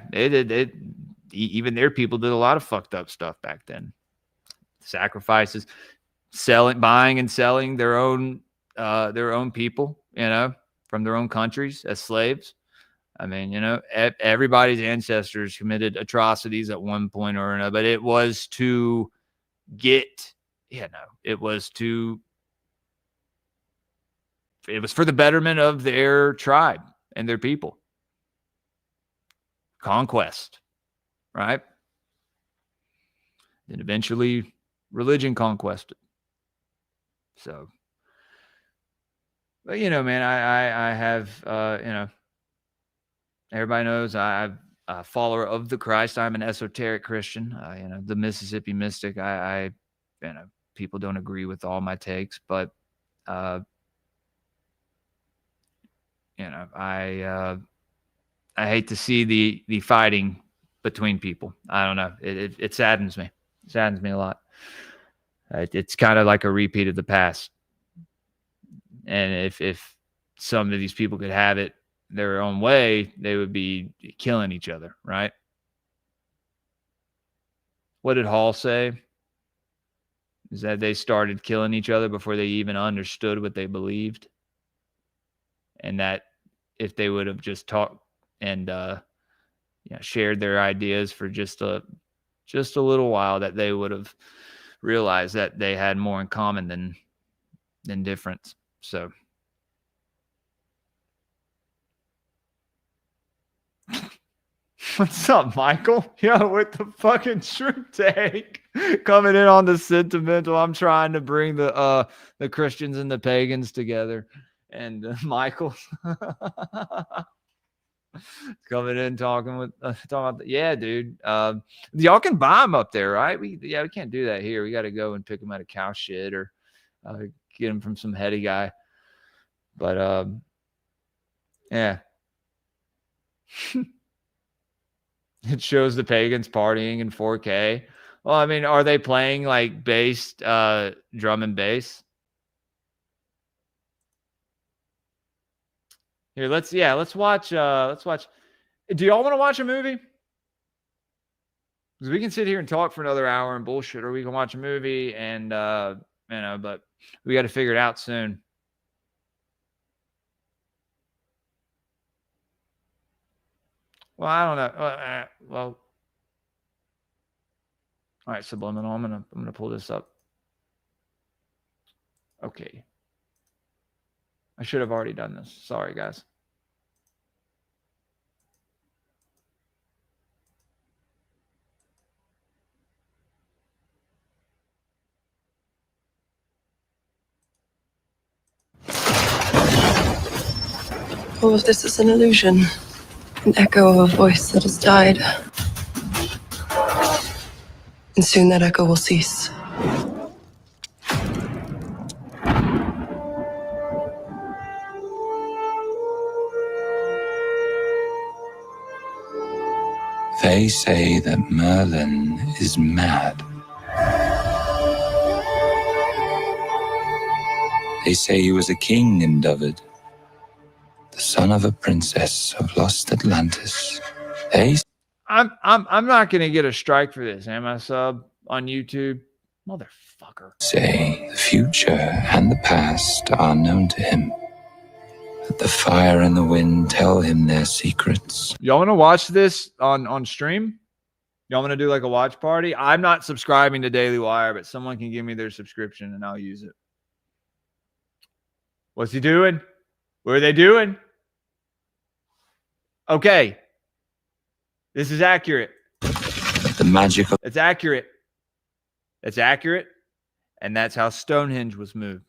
even their people did a lot of fucked up stuff back then. Sacrifices, buying and selling their own people, you know, from their own countries as slaves. I mean, you know, everybody's ancestors committed atrocities at one point or another, but it was to get, it was for the betterment of their tribe and their people. Conquest, right? Then eventually religion conquested. So, but you know, man, I have, you know, everybody knows I'm a follower of the Christ. I'm an esoteric Christian. You know, the Mississippi Mystic. You know, people don't agree with all my takes, but you know, I hate to see the fighting between people. I don't know. It saddens me. It saddens me a lot. It's kind of like a repeat of the past. And if some of these people could have it their own way, they would be killing each other, right? What did Hall say? is that they started killing each other before they even understood what they believed. And that if they would have just talked and shared their ideas for just a little while, that they would have realized that they had more in common than difference. So what's up, Michael? Yo, with the fucking shrimp tank coming in on the sentimental. I'm trying to bring the Christians and the pagans together, and Michael coming in talking about yeah, dude. Y'all can buy them up there, right? We can't do that here. We got to go and pick them out of cow shit or get them from some heady guy. But yeah. It shows the pagans partying in 4K. Well, I mean, are they playing like bass, drum and bass? Here, let's watch. Do y'all want to watch a movie? Because we can sit here and talk for another hour and bullshit, or we can watch a movie and but we got to figure it out soon. Well, I don't know. Well, all right, Subliminal. I'm gonna pull this up. Okay. I should have already done this. Sorry, guys.
All of this is an illusion, an echo of a voice that has died. And soon that echo will cease.
They say that Merlin is mad. They say he was a king in David, the son of a princess of lost Atlantis.
I'm not gonna get a strike for this, am I, sub on YouTube? Motherfucker.
Say the future and the past are known to him. That the fire and the wind tell him their secrets.
Y'all want to watch this on stream? Y'all want to do like a watch party? I'm not subscribing to Daily Wire, but someone can give me their subscription and I'll use it. What's he doing? What are they doing? Okay. This is accurate.
The magic of...
It's accurate. It's accurate. And that's how Stonehenge was moved.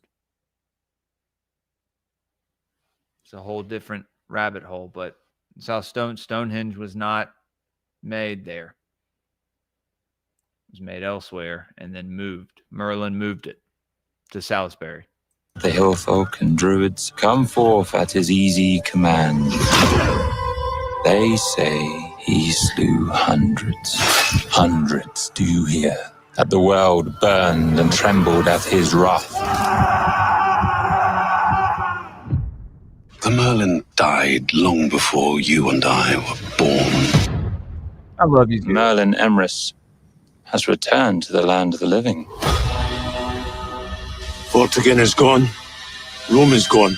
It's a whole different rabbit hole, but it's how Stonehenge was not made there. It was made elsewhere and then moved. Merlin moved it to Salisbury.
The hill folk and druids come forth at his easy command. They say he slew hundreds. Hundreds, do you hear? That the world burned and trembled at his wrath.
The Merlin died long before you and I were born.
I love you, dude.
Merlin Emrys has returned to the land of the living.
Vortigern is gone. Rome is gone.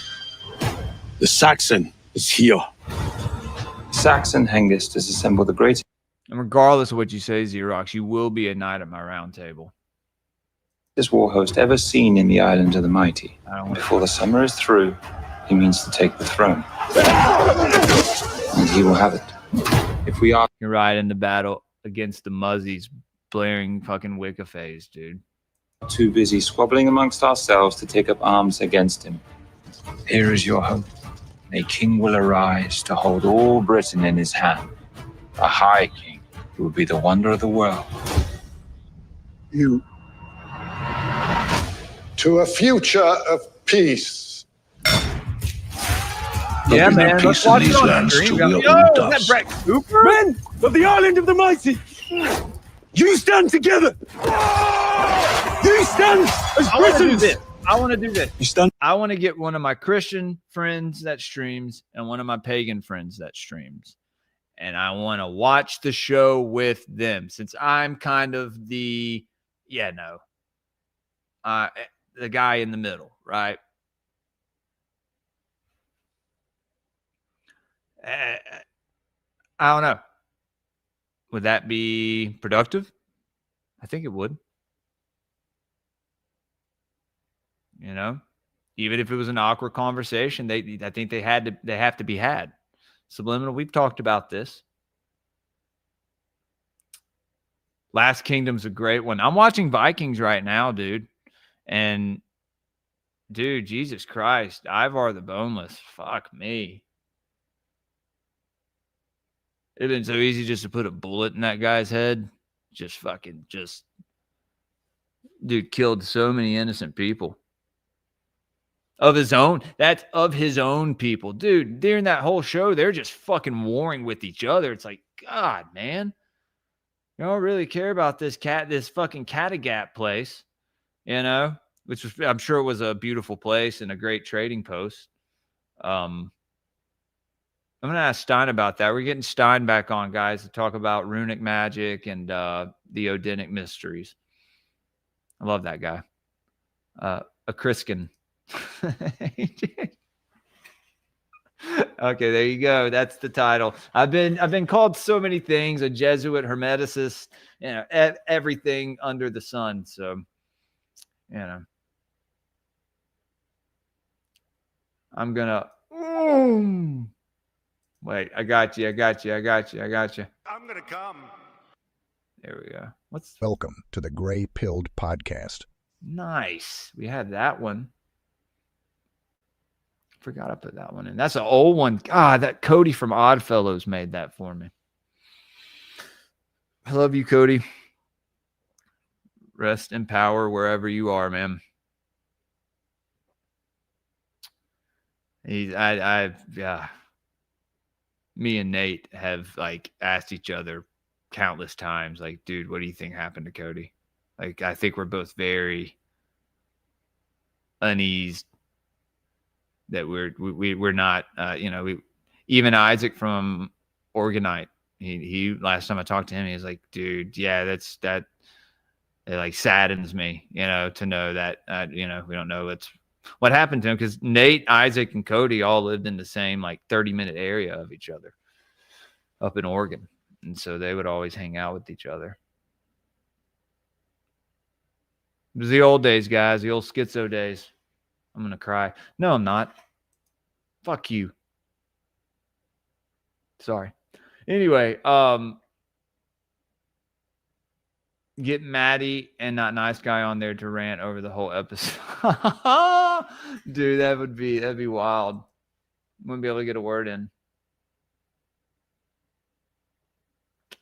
The Saxon is here.
Saxon Hengist has assembled the greatest...
And regardless of what you say, Xerox, you will be a knight at my round table.
...this war host ever seen in the Island of the Mighty. Before the summer is through, he means to take the throne. And he will have it. If we are...
You ride into battle against the Muzzies blaring fucking Wicca phase, dude.
Too busy squabbling amongst ourselves to take up arms against him. Here is your hope. A king will arise to hold all Britain in his hand. A high king who will be the wonder of the world.
You to a future of peace.
Yeah, man.
Peace in these lands till we open dust.
Brett Cooper?
Men of the Island of the Mighty, you stand together. You stand as Britons.
I want to do this.
You stand.
I want to get one of my Christian friends that streams and one of my pagan friends that streams. And I want to watch the show with them since I'm kind of the, the guy in the middle, right? I don't know. Would that be productive? I think it would. You know, even if it was an awkward conversation, I think they have to be had. Subliminal, we've talked about this. Last Kingdom's a great one. I'm watching Vikings right now, dude. And dude, Jesus Christ, Ivar the Boneless. Fuck me. It'd been so easy just to put a bullet in that guy's head. Dude killed so many innocent people. Of his own. That's of his own people. Dude, during that whole show, they're just fucking warring with each other. It's like, God, man. You don't really care about this fucking Kattegat place, you know, which was, I'm sure it was a beautiful place and a great trading post. I'm going to ask Stein about that. We're getting Stein back on, guys, to talk about runic magic and the Odinic mysteries. I love that guy. A Kriskin. Okay, there you go. That's the title. I've been called so many things: a Jesuit, Hermeticist, you know, everything under the sun. So, you know, I'm gonna wait. I got you. I'm
gonna come.
There we go.
Welcome to the Gray Pilled Podcast.
Nice. We had that one. Forgot I put that one in. That's an old one. God, that Cody from Oddfellows made that for me. I love you, Cody. Rest in power wherever you are, man. Yeah. Me and Nate have like asked each other countless times, like, dude, what do you think happened to Cody? Like, I think we're both very uneased that we're not, you know, even Isaac from Organite, he last time I talked to him, he was like, dude, yeah, that it like saddens me, you know, to know that, you know, we don't know what happened to him, because Nate, Isaac, and Cody all lived in the same like 30-minute area of each other up in Oregon. And so they would always hang out with each other. It was the old days, guys, the old schizo days. I'm going to cry. No, I'm not. Fuck you. Sorry. Anyway, get Maddie and Not Nice Guy on there to rant over the whole episode. Dude, that'd be wild. Wouldn't be able to get a word in.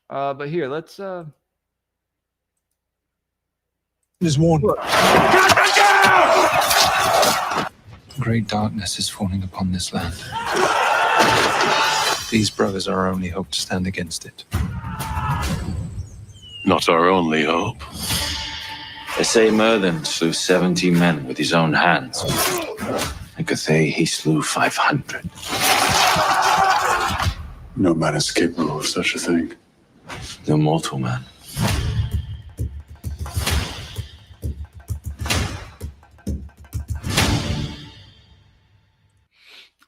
But here, let's
There's one.
Great darkness is falling upon this land. These brothers are our only hope to stand against it.
Not our only hope.
They say Merlin slew 70 men with his own hands. And Cathay, he slew 500.
No man is capable of such a thing.
The mortal man.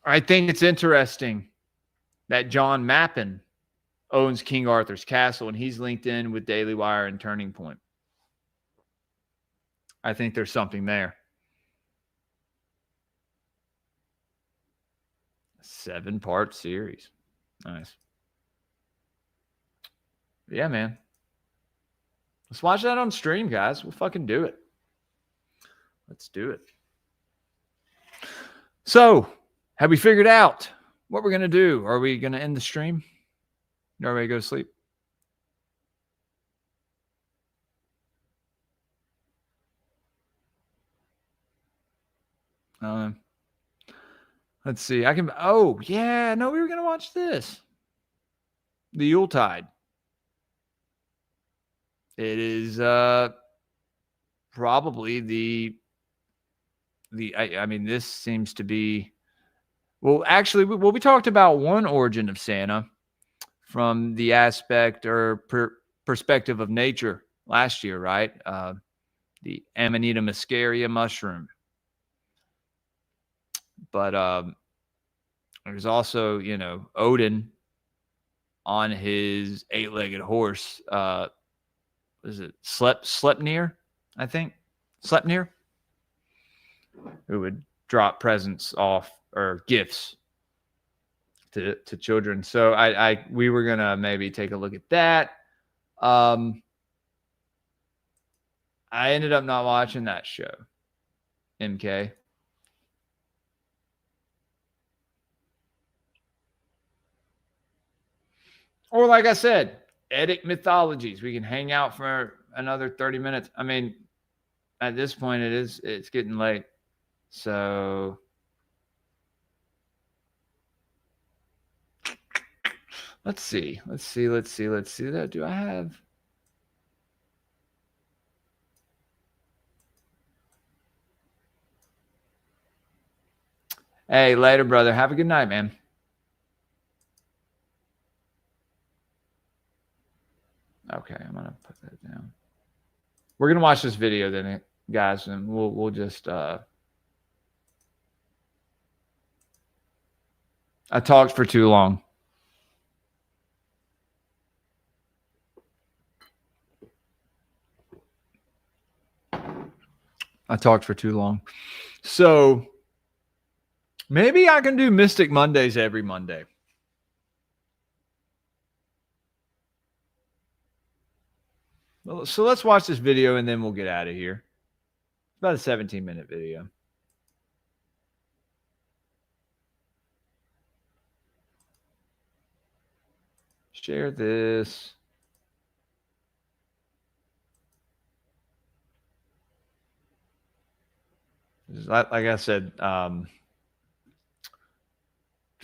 I think it's interesting that John Mappin owns King Arthur's Castle, and he's linked in with Daily Wire and Turning Point. I think there's something there. 7-part series. Nice. Yeah, man. Let's watch that on stream, guys. We'll fucking do it. Let's do it. So, have we figured out what we're going to do? Are we going to end the stream? Everybody go to sleep? Let's see. Oh, yeah. No, we were going to watch this. The Yuletide. It is probably I mean, this seems to be, well, actually, we talked about one origin of Santa from the aspect or perspective of nature last year, right? the Amanita muscaria mushroom. But there's also, you know, Odin on his 8-legged horse. Is it Sleipnir? I think Sleipnir, who would drop presents off or gifts to children. So we were gonna maybe take a look at that. I ended up not watching that show. MK. Or like I said, Edic mythologies. We can hang out for another 30 minutes. I mean, at this point it's getting late. So let's see. Do I have Hey, later, brother. Have a good night, man. Okay, I'm gonna put that down. We're gonna watch this video then, guys, and we'll just I talked for too long. So maybe I can do Mystic Mondays every Monday. So let's watch this video and then we'll get out of here. It's about a 17-minute video. Share this. Like I said, trying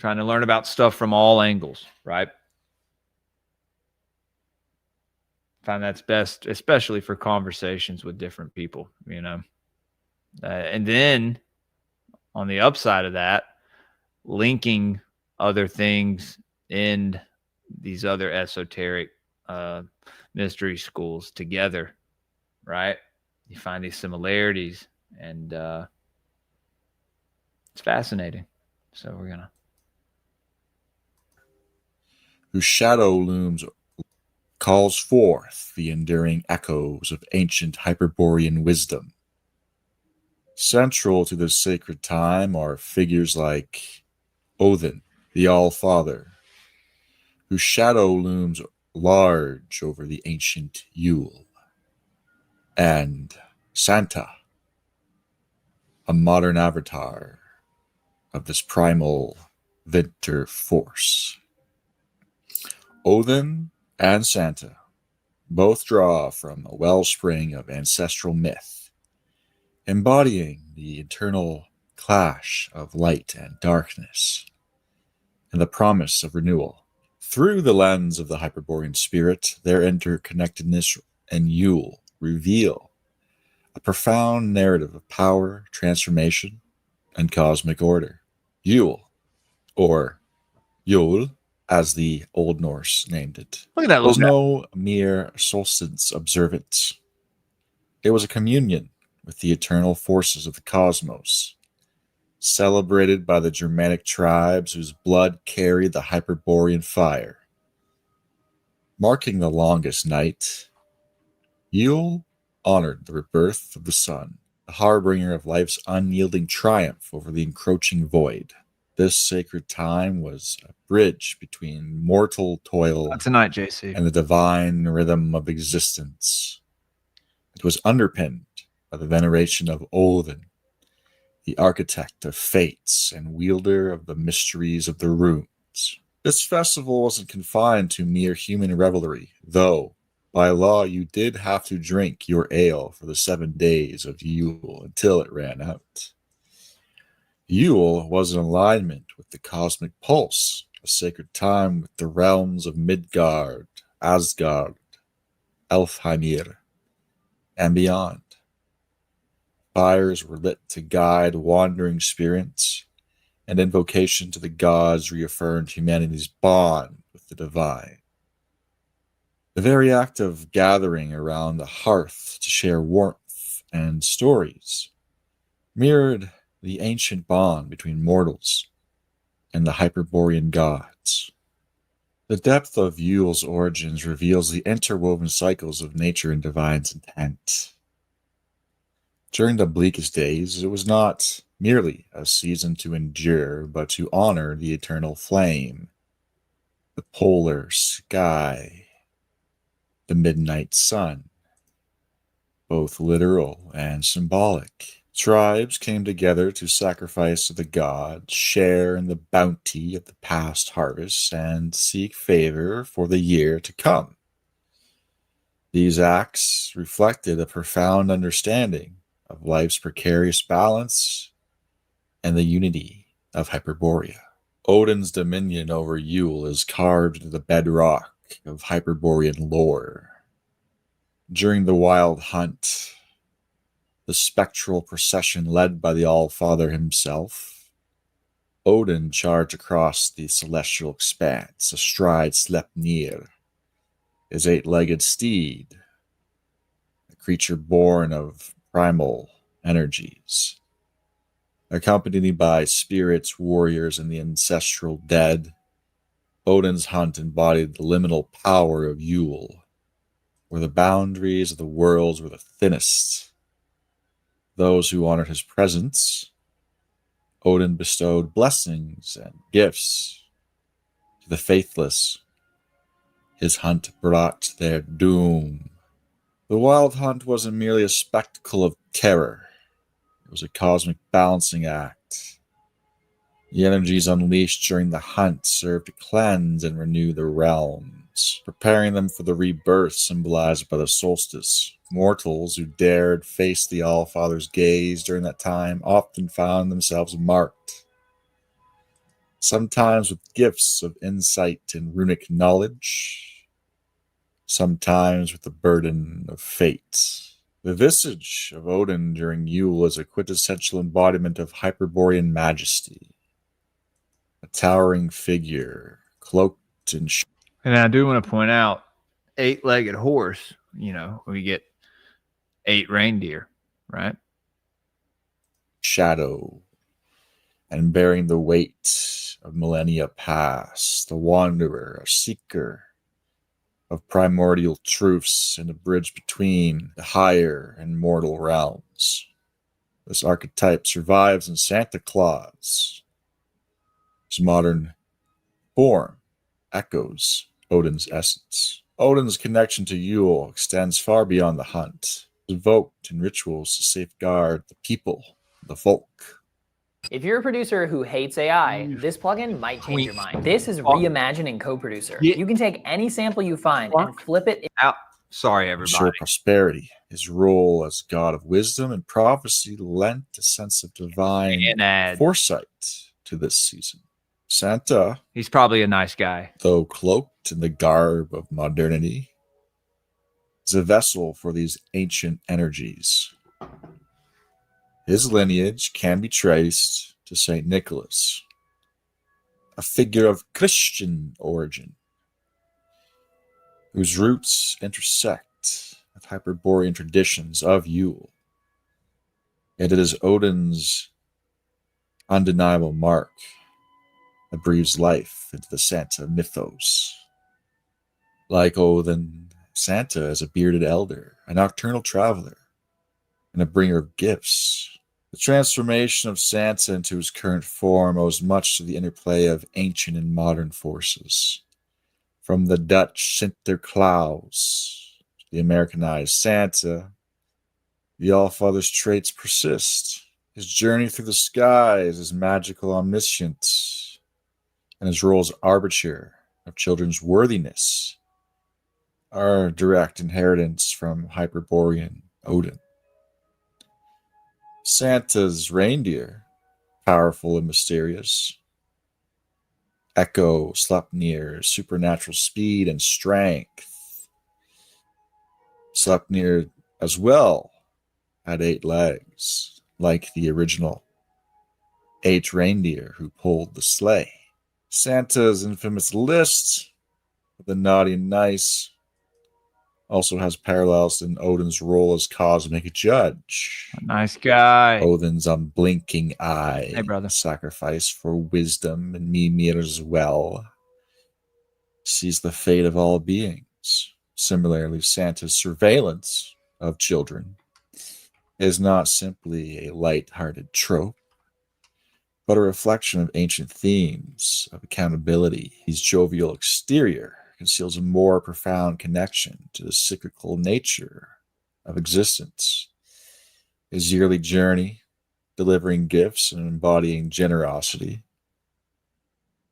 to learn about stuff from all angles, right? Find that's best, especially for conversations with different people, you know. And then on the upside of that, linking other things in these other esoteric mystery schools together, right? You find these similarities, and it's fascinating. So we're gonna.
Whose shadow looms calls forth the enduring echoes of ancient Hyperborean wisdom. Central to this sacred time are figures like Odin, the All-Father, whose shadow looms large over the ancient Yule, and Santa, a modern avatar of this primal winter force. Odin and Santa both draw from a wellspring of ancestral myth, embodying the eternal clash of light and darkness, and the promise of renewal. Through the lens of the Hyperborean spirit, their interconnectedness and Yule reveal a profound narrative of power, transformation, and cosmic order. Yule, or Yule, as the Old Norse named it,
Look at that
was
little
no mere solstice observance. It was a communion with the eternal forces of the cosmos, celebrated by the Germanic tribes whose blood carried the Hyperborean fire. Marking the longest night, Yule honored the rebirth of the sun, the harbinger of life's unyielding triumph over the encroaching void. This sacred time was a bridge between mortal toil
Not tonight, JC.
and the divine rhythm of existence. It was underpinned by the veneration of Odin, the architect of fates and wielder of the mysteries of the runes. This festival wasn't confined to mere human revelry, though by law you did have to drink your ale for the 7 days of Yule until it ran out. Yule was in alignment with the cosmic pulse, a sacred time with the realms of Midgard, Asgard, Elfheimir, and beyond. Fires were lit to guide wandering spirits, and invocation to the gods reaffirmed humanity's bond with the divine. The very act of gathering around the hearth to share warmth and stories mirrored the ancient bond between mortals and the Hyperborean gods. The depth of Yule's origins reveals the interwoven cycles of nature and divine's intent. During the bleakest days, it was not merely a season to endure, but to honor the eternal flame, the polar sky, the midnight sun, both literal and symbolic. Tribes came together to sacrifice to the gods, share in the bounty of the past harvests, and seek favor for the year to come. These acts reflected a profound understanding of life's precarious balance and the unity of Hyperborea. Odin's dominion over Yule is carved into the bedrock of Hyperborean lore. During the Wild Hunt, the spectral procession led by the All-Father himself, Odin charged across the celestial expanse astride Sleipnir, his eight-legged steed, a creature born of primal energies. Accompanied by spirits, warriors, and the ancestral dead, Odin's hunt embodied the liminal power of Yule, where the boundaries of the worlds were the thinnest. Those who honored his presence, Odin bestowed blessings and gifts. To the faithless, his hunt brought their doom. The Wild Hunt wasn't merely a spectacle of terror. It was a cosmic balancing act. The energies unleashed during the hunt served to cleanse and renew the realms, preparing them for the rebirth symbolized by the solstice. Mortals who dared face the All-Father's gaze during that time often found themselves marked, sometimes with gifts of insight and runic knowledge, sometimes with the burden of fate. The visage of Odin during Yule is a quintessential embodiment of Hyperborean majesty, a towering figure, cloaked in
And I do want to point out, 8-legged horse, we get 8 reindeer, right?
shadow, and bearing the weight of millennia past, the wanderer, a seeker of primordial truths and a bridge between the higher and mortal realms. This archetype survives in Santa Claus. His modern form echoes Odin's essence. Odin's connection to Yule extends far beyond the hunt, evoked in rituals to safeguard the people, the folk.
If you're a producer who hates AI, this plugin might change your mind. This is reimagining CoProducer. You can take any sample you find and flip it
out. Sorry, everybody.
Ensure prosperity. His role as god of wisdom and prophecy lent a sense of divine foresight to this season. Santa,
he's probably a nice guy,
though cloaked in the garb of modernity, is a vessel for these ancient energies. His lineage can be traced to St. Nicholas, a figure of Christian origin, whose roots intersect with Hyperborean traditions of Yule. Yet it is Odin's undeniable mark that breathes life into the Santa mythos. Like Odin, Santa is a bearded elder, a nocturnal traveler, and a bringer of gifts. The transformation of Santa into his current form owes much to the interplay of ancient and modern forces. From the Dutch Sinterklaas to the Americanized Santa, the All-Father's traits persist. His journey through the skies is magical omniscience, and his role as arbiter of children's worthiness are direct inheritance from Hyperborean Odin. Santa's reindeer, powerful and mysterious, echo Sleipnir's supernatural speed and strength. Sleipnir as well had 8 legs, like the original 8 reindeer who pulled the sleigh. Santa's infamous list of the naughty and nice Also has parallels in Odin's role as cosmic judge.
Nice guy.
Odin's unblinking eye.
Hey, brother.
Sacrifice for wisdom and Mimir as well. Sees the fate of all beings. Similarly, Santa's surveillance of children is not simply a light-hearted trope, but a reflection of ancient themes of accountability. His jovial exterior conceals a more profound connection to the cyclical nature of existence. His yearly journey, delivering gifts and embodying generosity,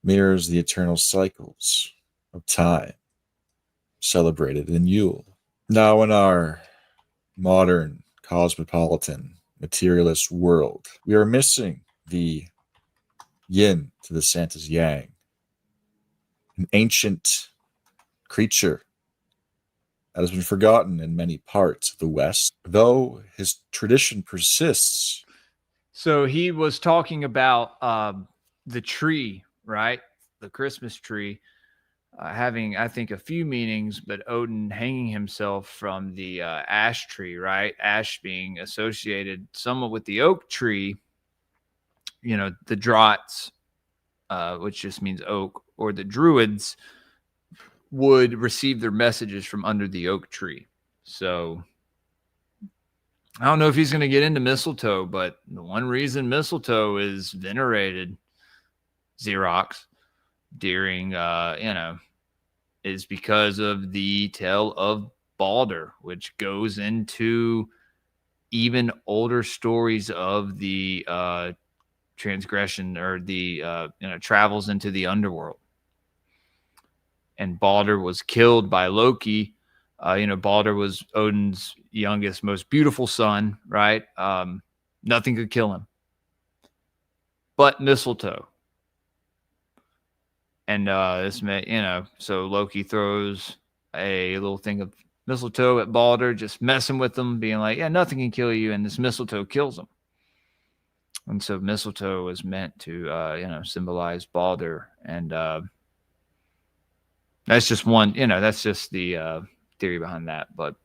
mirrors the eternal cycles of time celebrated in Yule. Now, in our modern cosmopolitan materialist world, we are missing the yin to the Santa's yang, an ancient creature that has been forgotten in many parts of the West, though his tradition persists.
So he was talking about the tree, right? The Christmas tree having, I think, a few meanings, but Odin hanging himself from the ash tree, right? Ash being associated somewhat with the oak tree, you know, the Drots, which just means oak, or the Druids would receive their messages from under the oak tree. So I don't know if he's going to get into mistletoe, but the one reason mistletoe is venerated, Xerox, during, is because of the tale of Balder, which goes into even older stories of the transgression or the travels into the underworld. And Balder was killed by Loki. Balder was Odin's youngest, most beautiful son, right? Nothing could kill him but mistletoe. And this meant, so Loki throws a little thing of mistletoe at Balder, just messing with him, being like, yeah, nothing can kill you. And this mistletoe kills him. And so mistletoe was meant to, symbolize Balder. And that's just one, that's just the theory behind that. But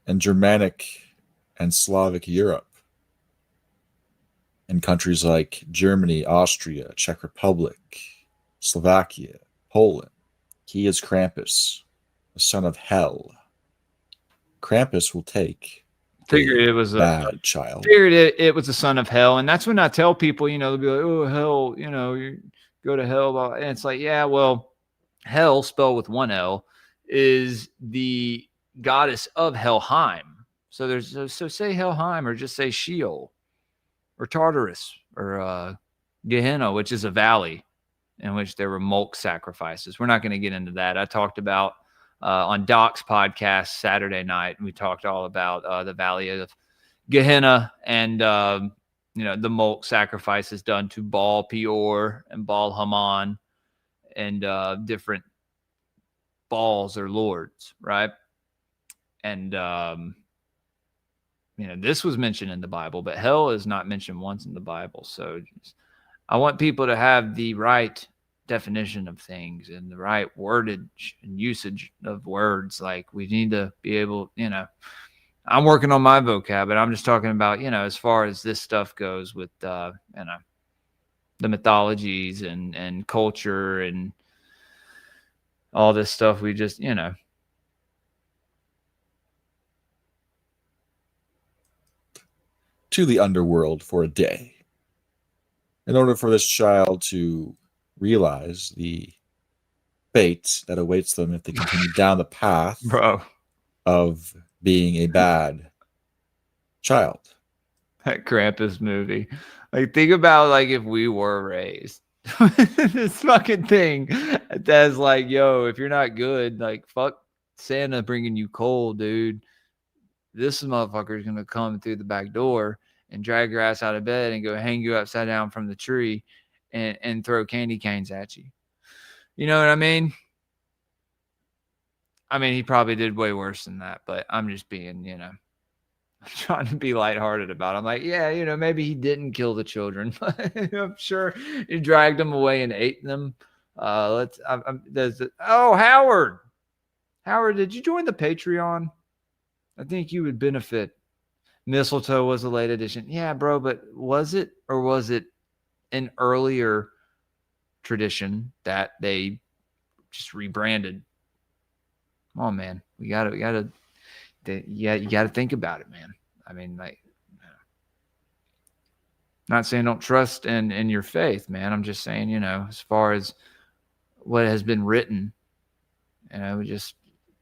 in Germanic and Slavic Europe, in countries like Germany, Austria, Czech Republic, Slovakia, Poland, he is Krampus, the son of Hell. Krampus will take
figured it was
bad child.
Figured it was the son of Hell. And that's when I tell people, they'll be like, oh, hell, you go to hell. And it's like, yeah, well, Hell, spelled with one L, is the goddess of Helheim. So say Helheim, or just say Sheol, or Tartarus, or Gehenna, which is a valley in which there were mulk sacrifices. We're not going to get into that. I talked about on Doc's podcast Saturday night, we talked all about the valley of Gehenna and the mulk sacrifices done to Baal Peor and Baal Haman and different Baals or lords, right? And this was mentioned in the Bible, but hell is not mentioned once in the Bible. So I want people to have the right definition of things and the right wordage and usage of words. Like, we need to be able, I'm working on my vocab, but I'm just talking about, as far as this stuff goes with, the mythologies and culture and all this stuff. We just,
to the underworld for a day in order for this child to realize the fate that awaits them if they continue down the path of being a bad child.
That Krampus movie. Like, think about, like, if we were raised this fucking thing that's like, yo, if you're not good, like, fuck Santa bringing you coal, dude. This motherfucker is going to come through the back door and drag your ass out of bed and go hang you upside down from the tree and throw candy canes at you. You know what I mean? I mean, he probably did way worse than that, but I'm just being, I'm trying to be lighthearted about it. I'm like, yeah, maybe he didn't kill the children. I'm sure he dragged them away and ate them. Howard. Howard, did you join the Patreon? I think you would benefit. Mistletoe was a late edition. Yeah, bro, but was it, or was it an earlier tradition that they just rebranded? Come on, man. You gotta think about it, man. I mean, like, not saying don't trust in your faith, man. I'm just saying, as far as what has been written, just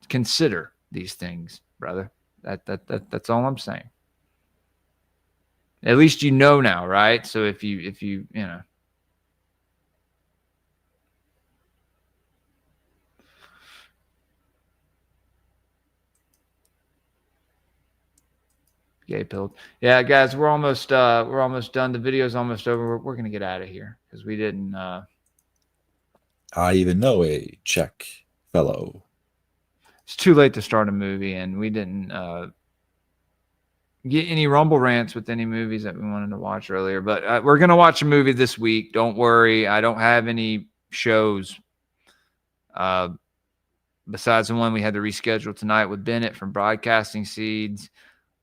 consider these things, brother. That's all I'm saying. At least now, right? So if you gay pilled. Yeah, guys, we're almost done. The video's almost over. We're gonna get out of here because we didn't.
I even know a Czech fellow.
It's too late to start a movie, and we didn't get any rumble rants with any movies that we wanted to watch earlier. But we're gonna watch a movie this week. Don't worry, I don't have any shows besides the one we had to reschedule tonight with Bennett from Broadcasting Seeds.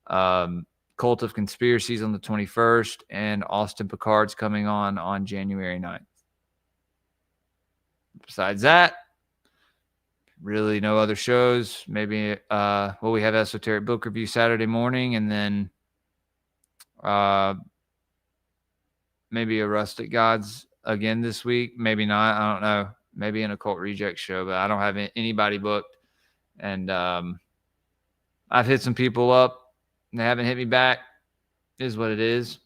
Cult of Conspiracies on the 21st, and Austin Picard's coming on January 9th. Besides that, really no other shows. Maybe we have Esoteric Book Review Saturday morning, and then maybe a Rustic Gods again this week. Maybe not. I don't know. Maybe an Occult Reject show, but I don't have anybody booked. And I've hit some people up. They haven't hit me back. Is what it is.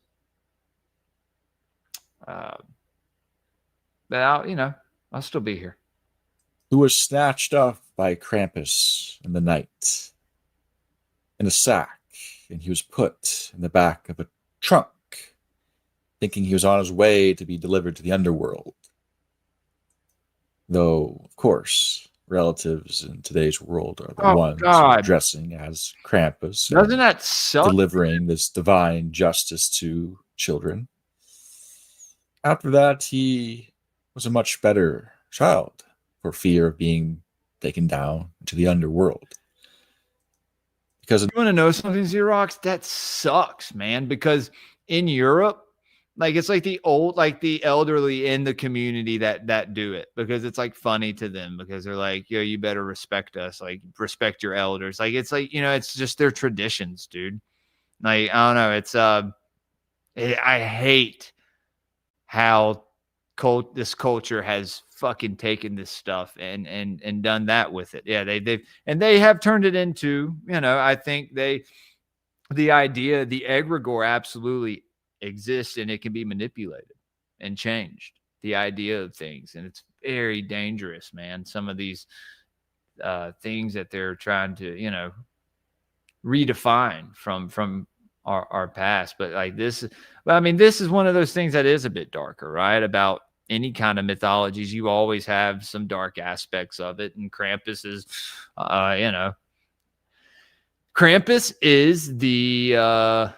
But I'll still be here.
Who was snatched off by Krampus in the night in a sack, and he was put in the back of a trunk, thinking he was on his way to be delivered to the underworld. Though, of course, relatives in today's world are the ones dressing as Krampus.
Doesn't that suck?
Delivering this divine justice to children. After that, he was a much better child for fear of being taken down to the underworld. Because
you want to know something, Xerox? That sucks, man. Because in Europe, it's like the elderly in the community that do it, because it's like funny to them, because they're like, yo, you better respect us, like respect your elders. It's it's just their traditions, dude. I don't know. It's I hate how this culture has fucking taken this stuff and done that with it. Yeah, they have turned it into, I think the idea, the egregore absolutely exists, and it can be manipulated and changed, the idea of things, and it's very dangerous, man. Some of these things that they're trying to redefine from our past. But this is one of those things that is a bit darker, right? About any kind of mythologies, you always have some dark aspects of it, and Krampus is Krampus is the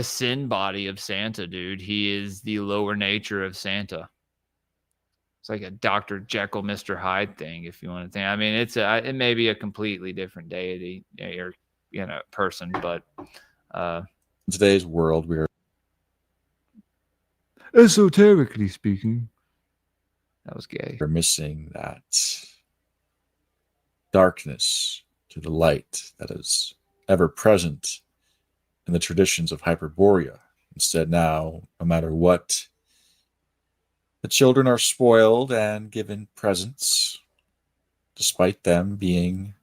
sin body of Santa, dude. He is the lower nature of Santa. It's like a Dr. Jekyll, Mr. Hyde thing, if you want to think. I mean, it may be a completely different deity or person, but
in today's world, we're
esoterically speaking, that was gay.
We're missing that darkness to the light that is ever present in the traditions of Hyperborea. Instead, now, no matter what, the children are spoiled and given presents, despite them being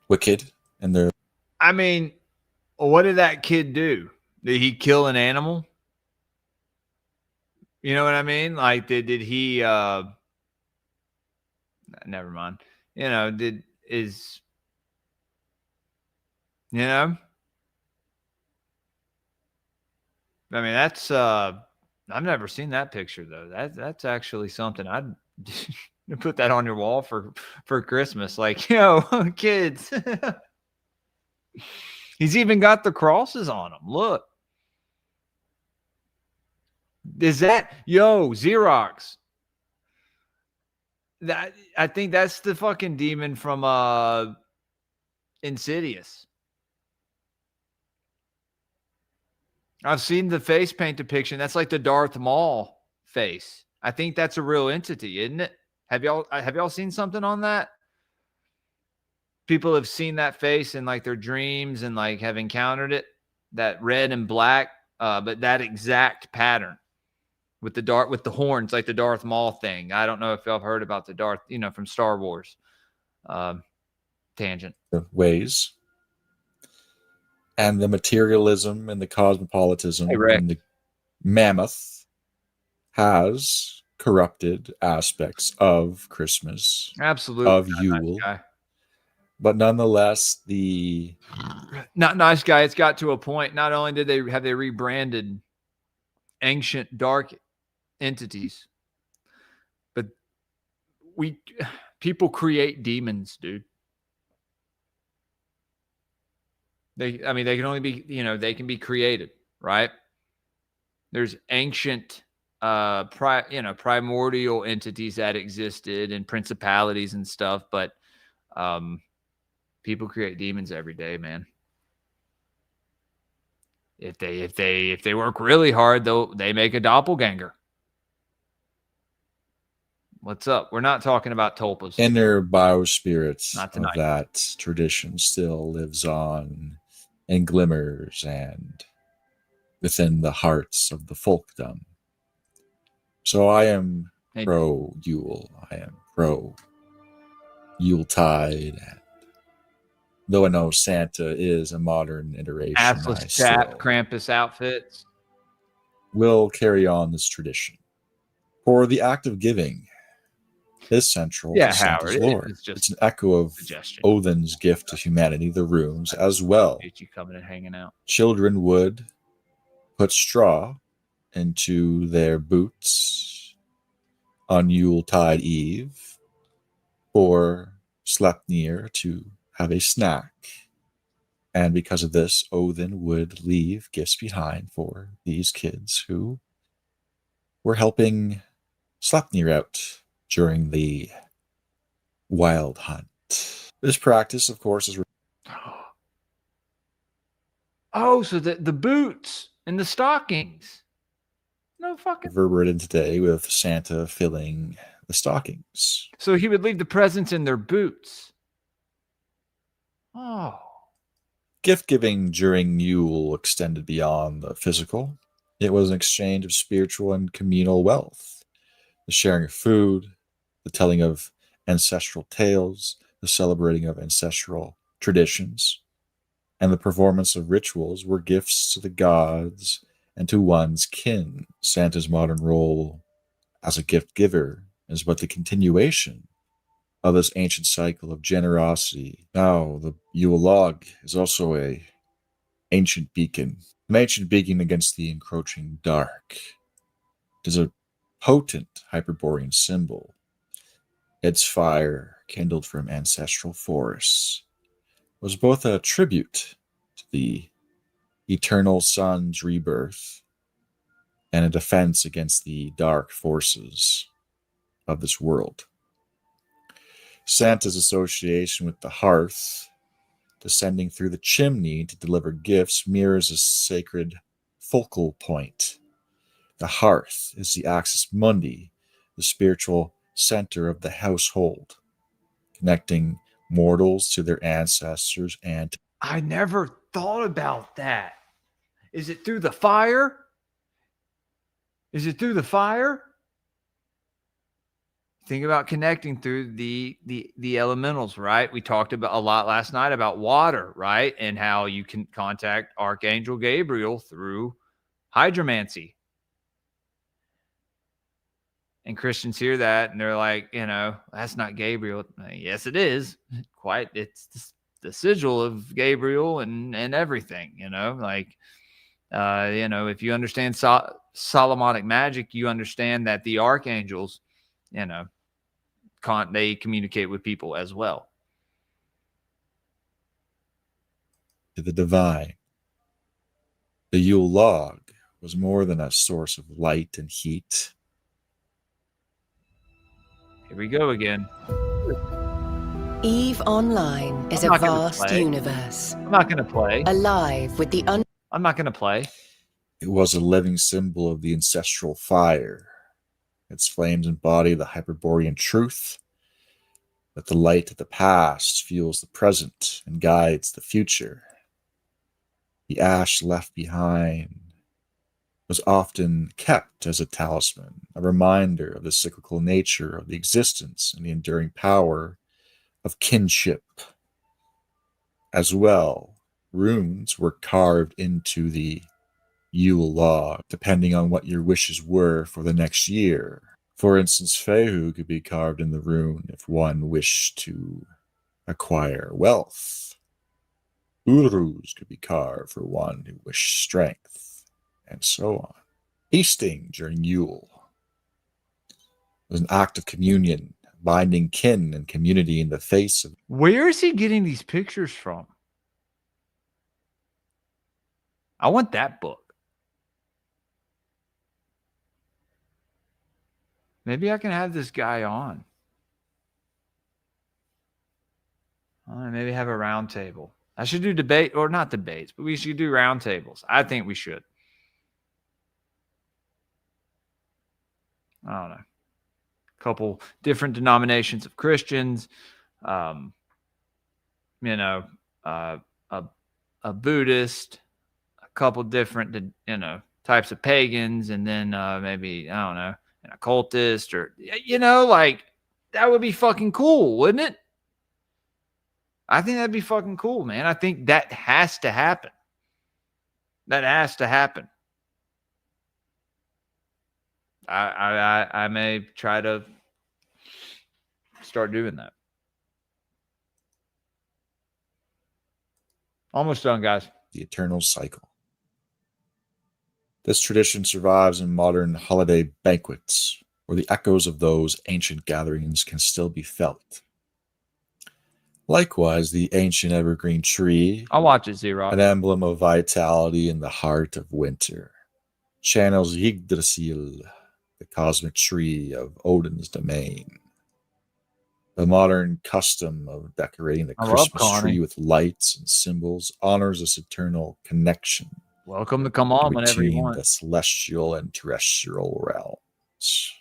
wicked and their.
I mean, what did that kid do? Did he kill an animal? You know what I mean? Like, did he? Never mind. I mean, that's I've never seen that picture though. That's actually something I'd put that on your wall for Christmas. Like, kids. He's even got the crosses on him. Look. Is that Xerox? That I think that's the fucking demon from Insidious. I've seen the face paint depiction. That's like the Darth Maul face. I think that's a real entity, isn't it? Have y'all seen something on that? People have seen that face in like their dreams and like have encountered it. That red and black, but that exact pattern with the horns, like the Darth Maul thing. I don't know if y'all have heard about the Darth, from Star Wars. Tangent.
Ways. And the materialism and the cosmopolitanism and the mammoth has corrupted aspects of Christmas.
Absolutely.
Of Yule. Nice, but nonetheless,
not nice guy. It's got to a point. Not only did they rebranded ancient dark entities, but people create demons, dude. They can only be, they can be created, right? There's ancient, primordial entities that existed and principalities and stuff, but people create demons every day, man. If they work really hard, though, they make a doppelganger. What's up? We're not talking about tulpas.
Inner biospirits of that tradition still lives on and glimmers and within the hearts of the folkdom. So I am pro Yule. I am pro Yuletide. Though I know Santa is a modern iteration,
assless chap, Krampus outfits.
Will carry on this tradition. For the act of giving is central to Santa's lore. It's an echo of Odin's gift to humanity, the runes, as well.
You coming and hanging out.
Children would put straw into their boots on Yuletide Eve for Sleipnir to have a snack. And because of this, Odin would leave gifts behind for these kids who were helping Sleipnir out during the wild hunt. This practice, of course, is...
Oh, so the boots and the stockings. No fucking...
reverberated today with Santa filling the stockings.
So he would leave the presents in their boots. Oh.
Gift giving during Yule extended beyond the physical. It was an exchange of spiritual and communal wealth. The sharing of food, the telling of ancestral tales, the celebrating of ancestral traditions, and the performance of rituals were gifts to the gods and to one's kin. Santa's modern role as a gift giver is but the continuation of this ancient cycle of generosity. Now, the Yule log is also an ancient beacon against the encroaching dark. It is a potent Hyperborean symbol. Its fire, kindled from ancestral forests, was both a tribute to the eternal sun's rebirth and a defense against the dark forces of this world. Santa's association with the hearth, descending through the chimney to deliver gifts, mirrors a sacred focal point. The hearth is the axis mundi, the spiritual center of the household, connecting mortals to their ancestors and...
I never thought about that. Is it through the fire? Is it through the fire? Think about connecting through the elementals, right? We talked about a lot last night about water, right? And how you can contact Archangel Gabriel through hydromancy. And Christians hear that and they're like, that's not Gabriel. Yes, it is. It's the sigil of Gabriel and everything, if you understand Solomonic magic, you understand that the archangels, they communicate with people as well.
To the divine. The Yule log was more than a source of light and heat.
Here we go again.
EVE Online is
I'm
a
not gonna
vast
play.
universe.
I'm not going to play.
Alive with the
I'm not going to play.
It was a living symbol of the ancestral fire. Its flames embody the Hyperborean truth that the light of the past fuels the present and guides the future. The ash left behind was often kept as a talisman, a reminder of the cyclical nature of the existence and the enduring power of kinship. As well, runes were carved into the Yule log, depending on what your wishes were for the next year. For instance, Fehu could be carved in the rune if one wished to acquire wealth. Urus could be carved for one who wished strength, and so on. Feasting during Yule was an act of communion, binding kin and community in the face of...
Where is he getting these pictures from? I want that book. Maybe I can have this guy on. Maybe have a round table. I should do debate, or not debates, but we should do round tables. I think we should. I don't know. A couple different denominations of Christians. A Buddhist, a couple different, types of pagans, and then maybe, I don't know, an occultist, or, like, that would be fucking cool, wouldn't it? I think that'd be fucking cool, man. I think that has to happen. That has to happen. I may try to start doing that. Almost done, guys.
The eternal cycle. This tradition survives in modern holiday banquets, where the echoes of those ancient gatherings can still be felt. Likewise, the ancient evergreen tree,
I'll watch it, Xerox,
an emblem of vitality in the heart of winter, channels Yggdrasil, the cosmic tree of Odin's domain. The modern custom of decorating the Christmas tree with lights and symbols honors this eternal connection.
Welcome to come on whenever you
between
want.
the celestial and terrestrial realms.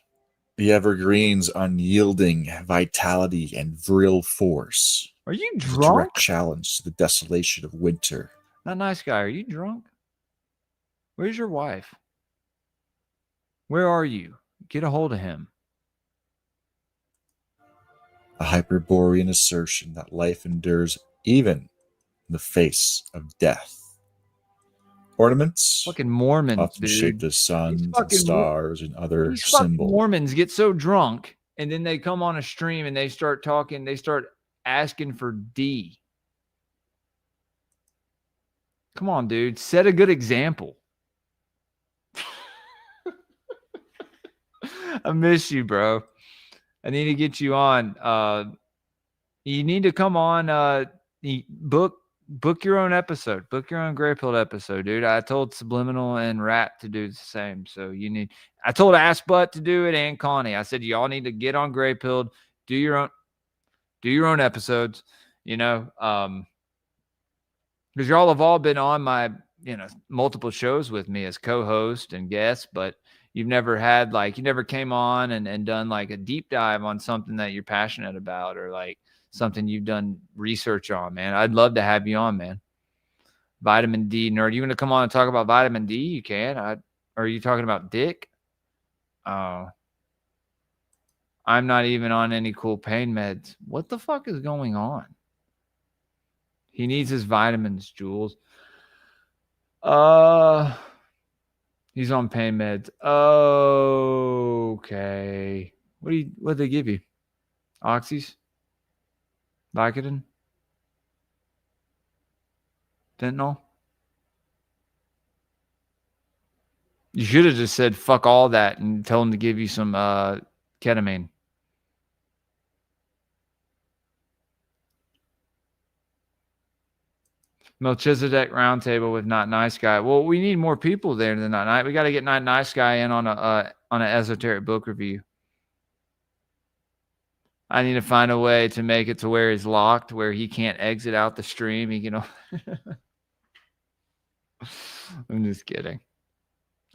The evergreen's unyielding vitality and virile force.
Are you
is a
drunk?
direct challenge to the desolation of winter.
That nice guy. Are you drunk? Where's your wife? Where are you? Get a hold of him.
A Hyperborean assertion that life endures even in the face of death. Ornaments,
fucking Mormons,
often
dude.
shaped as suns and stars and other
These fucking
symbols.
Mormons get so drunk, and then they come on a stream and they start talking. They start asking for D. Come on, dude. Set a good example. I miss you, bro. I need to get you on. You need to come on. Book your own episode. Book your own Grey Pilled episode, dude. I told Subliminal and Rat to do the same. So I told Ass Butt to do it and Connie. I said y'all need to get on Grey Pilled, do your own episodes, because y'all have all been on my, multiple shows with me as co-host and guest, but you've never had you never came on and done like a deep dive on something that you're passionate about, or like something you've done research on, man. I'd love to have you on, man. Vitamin D nerd. You want to come on and talk about vitamin D? You can. Are you talking about dick? I'm not even on any cool pain meds. What the fuck is going on? He needs his vitamins, Jules. He's on pain meds. Okay. What'd they give you? Oxys? Vicodin? Fentanyl? You should have just said fuck all that and tell him to give you some ketamine. Melchizedek roundtable with Not Nice Guy. Well, we need more people there than Not Nice. We got to get Not Nice Guy in on an esoteric book review. I need to find a way to make it to where he's locked, where he can't exit out the stream. He can. I'm just kidding.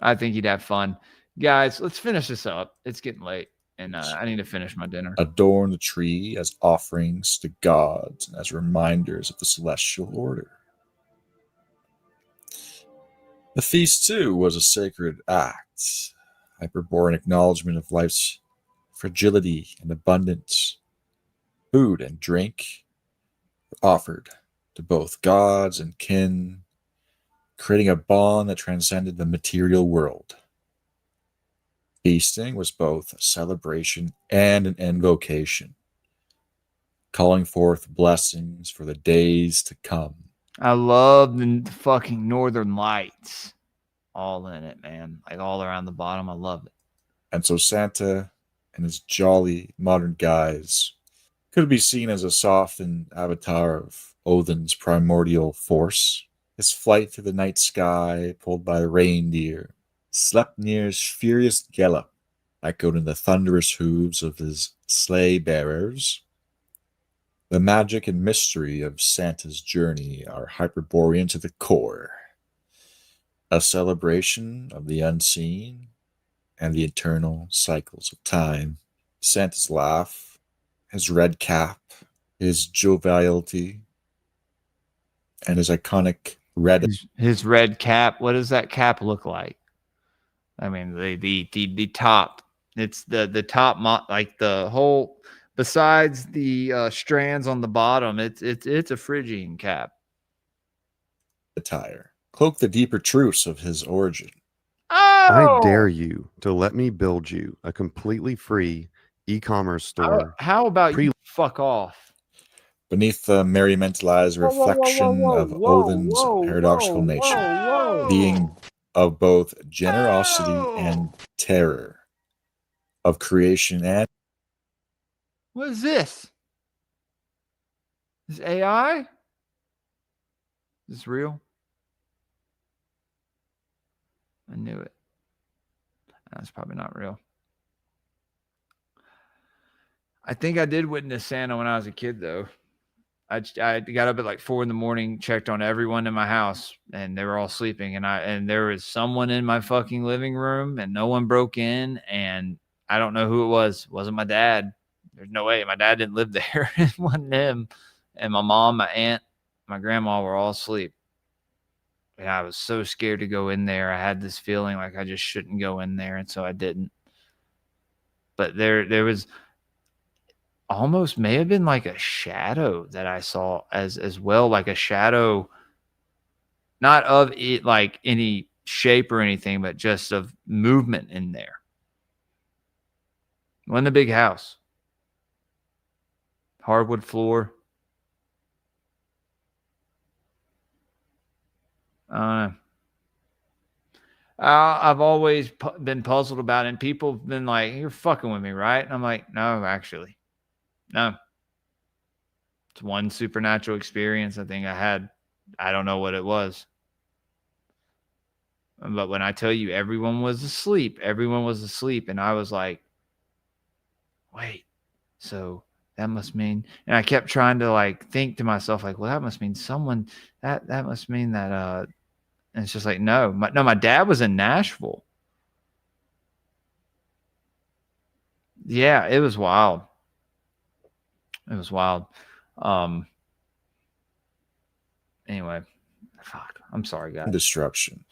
I think he'd have fun. Guys, let's finish this up. It's getting late, and I need to finish my dinner.
Adorn the tree as offerings to gods and as reminders of the celestial order. The feast, too, was a sacred act, Hyperborean acknowledgement of life's fragility and abundance. Food and drink were offered to both gods and kin, creating a bond that transcended the material world. Feasting was both a celebration and an invocation, calling forth blessings for the days to come.
I love the fucking Northern Lights. All in it, man. Like all around the bottom. I love it.
And so Santa and his jolly modern guise could be seen as a softened avatar of Odin's primordial force. His flight through the night sky, pulled by reindeer, Sleipnir's furious gallop echoed in the thunderous hooves of his sleigh bearers. The magic and mystery of Santa's journey are Hyperborean to the core, a celebration of the unseen and the eternal cycles of time. Santa's laugh, his red cap, his joviality, and his iconic red.
His red cap. What does that cap look like? I mean, the top. It's the top, like the whole. Besides the strands on the bottom, it's a Phrygian cap.
Attire cloak the deeper truths of his origin.
I dare you to let me build you a completely free e-commerce store.
How about you fuck off?
Beneath the merrimentalized reflection of Odin's paradoxical nature, being of both generosity and terror, of creation and...
What is this? Is AI? Is this real? I knew it. That's probably not real. I think I did witness Santa when I was a kid, though. I got up at like 4 a.m, checked on everyone in my house, and they were all sleeping. And there was someone in my fucking living room, and no one broke in. And I don't know who it was. It wasn't my dad. There's no way. My dad didn't live there. It wasn't him. And my mom, my aunt, my grandma were all asleep. And I was so scared to go in there. I had this feeling like I just shouldn't go in there, and so I didn't. But there was almost may have been like a shadow that I saw as well, like a shadow, not of it like any shape or anything, but just of movement in there. It wasn't a big house. Hardwood floor. I've always been puzzled about it, and people have been like, "You're fucking with me, right?" And I'm like, "No, actually, no." It's one supernatural experience I think I had. I don't know what it was. But when I tell you everyone was asleep, and I was like, wait, so that must mean, and I kept trying to like think to myself, like, well, that must mean someone, that must mean that, and it's just like, no, my dad was in Nashville. Yeah, it was wild. It was wild. Anyway, fuck, I'm sorry, guys.
Disruption.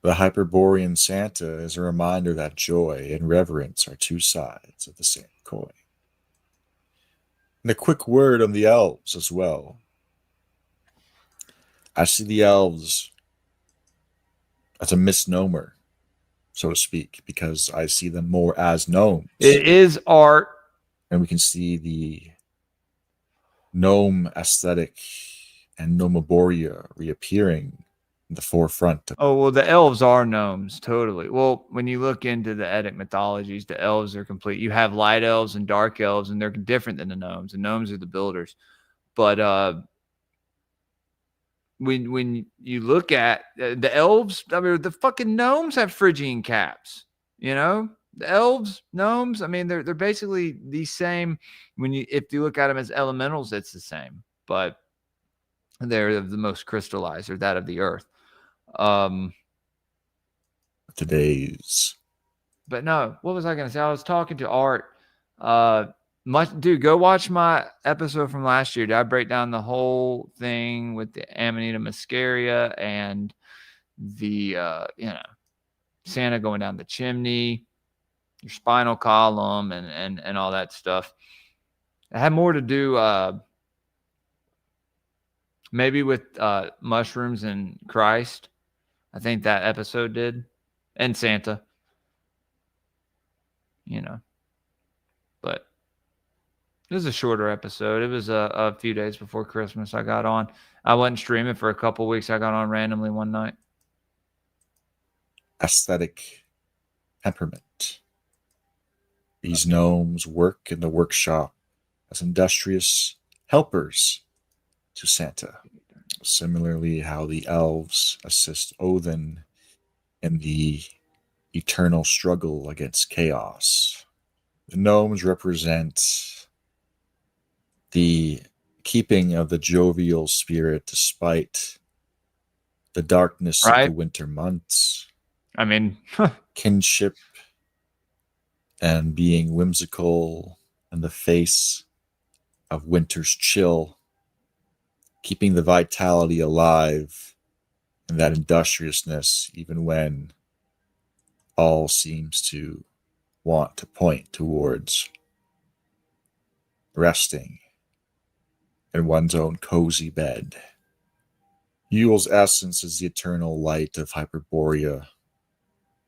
The Hyperborean Santa is a reminder that joy and reverence are two sides of the same coin. And a quick word on the elves as well. I see the elves as a misnomer, so to speak, because I see them more as gnomes.
It is art.
And we can see the gnome aesthetic and nomoboria reappearing in the forefront.
Oh, well, the elves are gnomes, totally. Well, when you look into the Eddic mythologies, the elves are complete. You have light elves and dark elves, and they're different than the gnomes. The gnomes are the builders. But when you look at the elves, I mean, the fucking gnomes have Phrygian caps. You know, the elves, gnomes. I mean, they're basically the same. If you look at them as elementals, it's the same, but they're the most crystallized, or that of the earth.
Today's.
But no, what was I going to say? I was talking to Art. Dude, go watch my episode from last year. Did I break down the whole thing with the Amanita muscaria and the, Santa going down the chimney, your spinal column, and all that stuff? It had more to do maybe with mushrooms and Christ. I think that episode did. And Santa. But it was a shorter episode. It was a few days before Christmas I got on. I wasn't streaming for a couple weeks. I got on randomly one night.
Aesthetic temperament. These gnomes work in the workshop as industrious helpers to Santa. Similarly, how the elves assist Odin in the eternal struggle against chaos. The gnomes represent the keeping of the jovial spirit despite the darkness of the winter months.
I mean,
kinship and being whimsical in the face of winter's chill, keeping the vitality alive and that industriousness even when all seems to want to point towards resting in one's own cozy bed. Yule's essence is the eternal light of Hyperborea,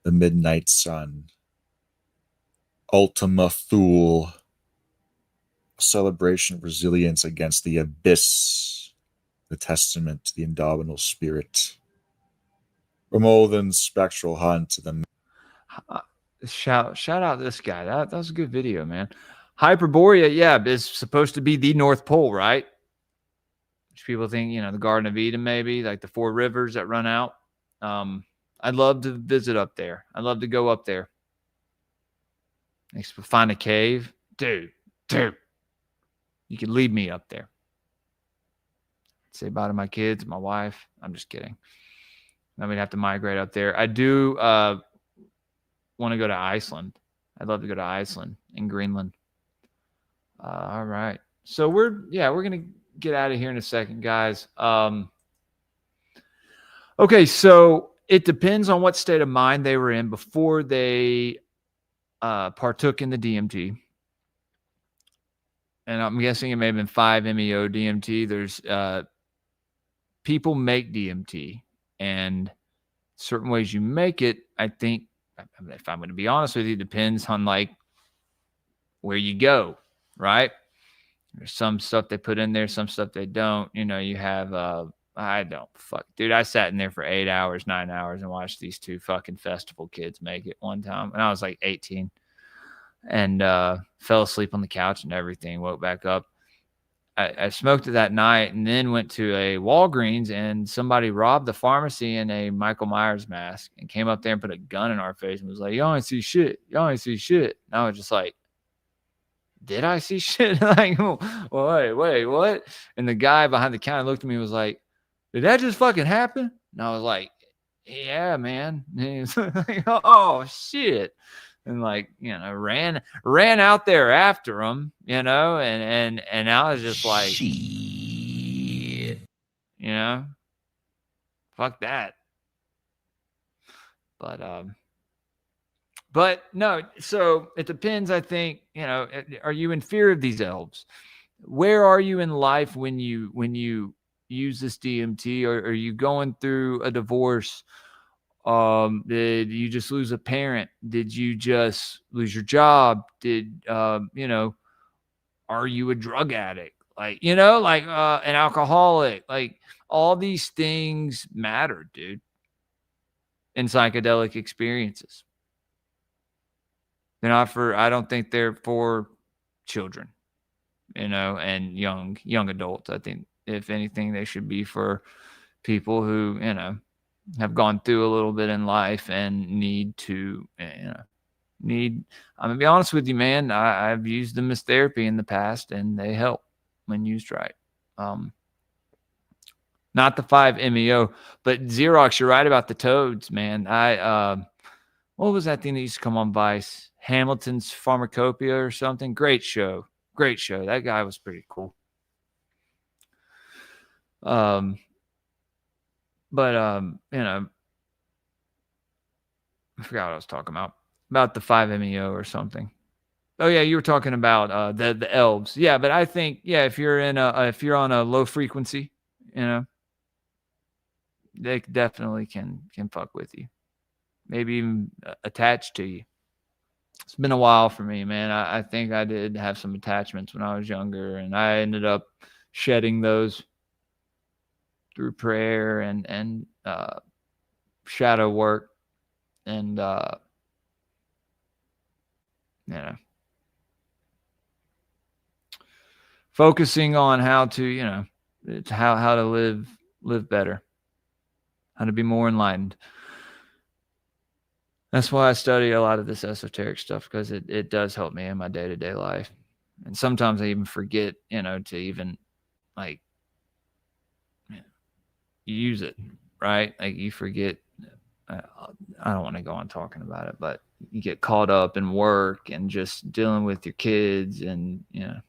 the midnight sun. Ultima Thule, a celebration of resilience against the abyss, the testament to the indomitable spirit. From Odin's spectral hunt to the
shout out this guy. That was a good video, man. Hyperborea, yeah, is supposed to be the North Pole, right? Which people think, the Garden of Eden, maybe, like the 4 rivers that run out. I'd love to visit up there. I'd love to go up there. Find a cave. Dude. You could leave me up there. Say bye to my kids, my wife. I'm just kidding. Then we'd have to migrate up there. I do want to go to Iceland. I'd love to go to Iceland and Greenland. All right. So we're going to get out of here in a second, guys. Okay, so it depends on what state of mind they were in before they partook in the DMT. And I'm guessing it may have been 5-MeO DMT. There's people make DMT, and certain ways you make it, I think, if I'm going to be honest with you, depends on like where you go, right? There's some stuff they put in there, some stuff they don't. You have dude, I sat in there for 8 hours, 9 hours and watched these 2 fucking festival kids make it one time. And I was like 18 and fell asleep on the couch and everything, woke back up. I smoked it that night and then went to a Walgreens, and somebody robbed the pharmacy in a Michael Myers mask and came up there and put a gun in our face and was like, y'all ain't see shit. Y'all ain't see shit. And I was just like, did I see shit? Like, wait, what? And the guy behind the counter looked at me and was like, did that just fucking happen? And I was like, yeah, man. And he was like, oh, shit. And like, ran out there after him, and I was just like, shit. Fuck that. But no, so it depends, I think, are you in fear of these elves? Where are you in life when you use this DMT? Or are you going through a divorce? Did you just lose a parent? Did you just lose your job? Are you a drug addict? An alcoholic? Like, all these things matter, dude, in psychedelic experiences. I don't think they're for children, and young adults. I think if anything, they should be for people who, you know, have gone through a little bit in life and need to, you know, I'm gonna be honest with you, man. I've used them as therapy in the past, and they help when used right. Not the 5-MeO, but Xerox, you're right about the toads, man. What was that thing that used to come on Vice? Hamilton's Pharmacopoeia or something? Great show. Great show. That guy was pretty cool. You know, I forgot what I was talking about the 5-MeO or something. Oh yeah, you were talking about the elves. Yeah, but I think, yeah, if you're on a low frequency, you know, they definitely can fuck with you. Maybe even attached to you. It's been a while for me, man. I think I did have some attachments when I was younger, and I ended up shedding those through prayer and shadow work, and you know, focusing on how to, you know, how to live better, how to be more enlightened. That's why I study a lot of this esoteric stuff, because it does help me in my day-to-day life. And sometimes I even forget, you know, to even like use it, right? Like you forget. I don't want to go on talking about it, but you get caught up in work and just dealing with your kids, and, you know,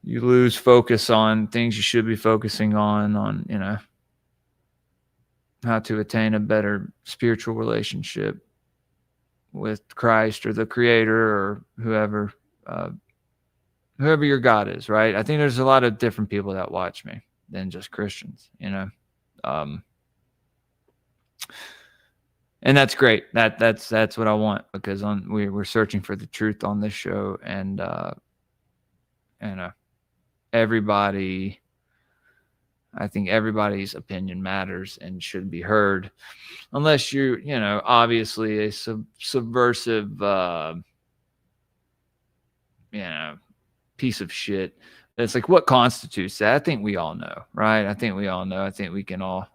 you lose focus on things you should be focusing on, you know, how to attain a better spiritual relationship with Christ or the Creator or whoever your God is, right? I think there's a lot of different people that watch me than just Christians, you know. And that's great. That's what I want, because we're searching for the truth on this show, and everybody, I think everybody's opinion matters and should be heard, unless you're, you know, obviously a subversive, you know, piece of shit. It's like, what constitutes that? I think we all know, right? I think we all know. I think we can all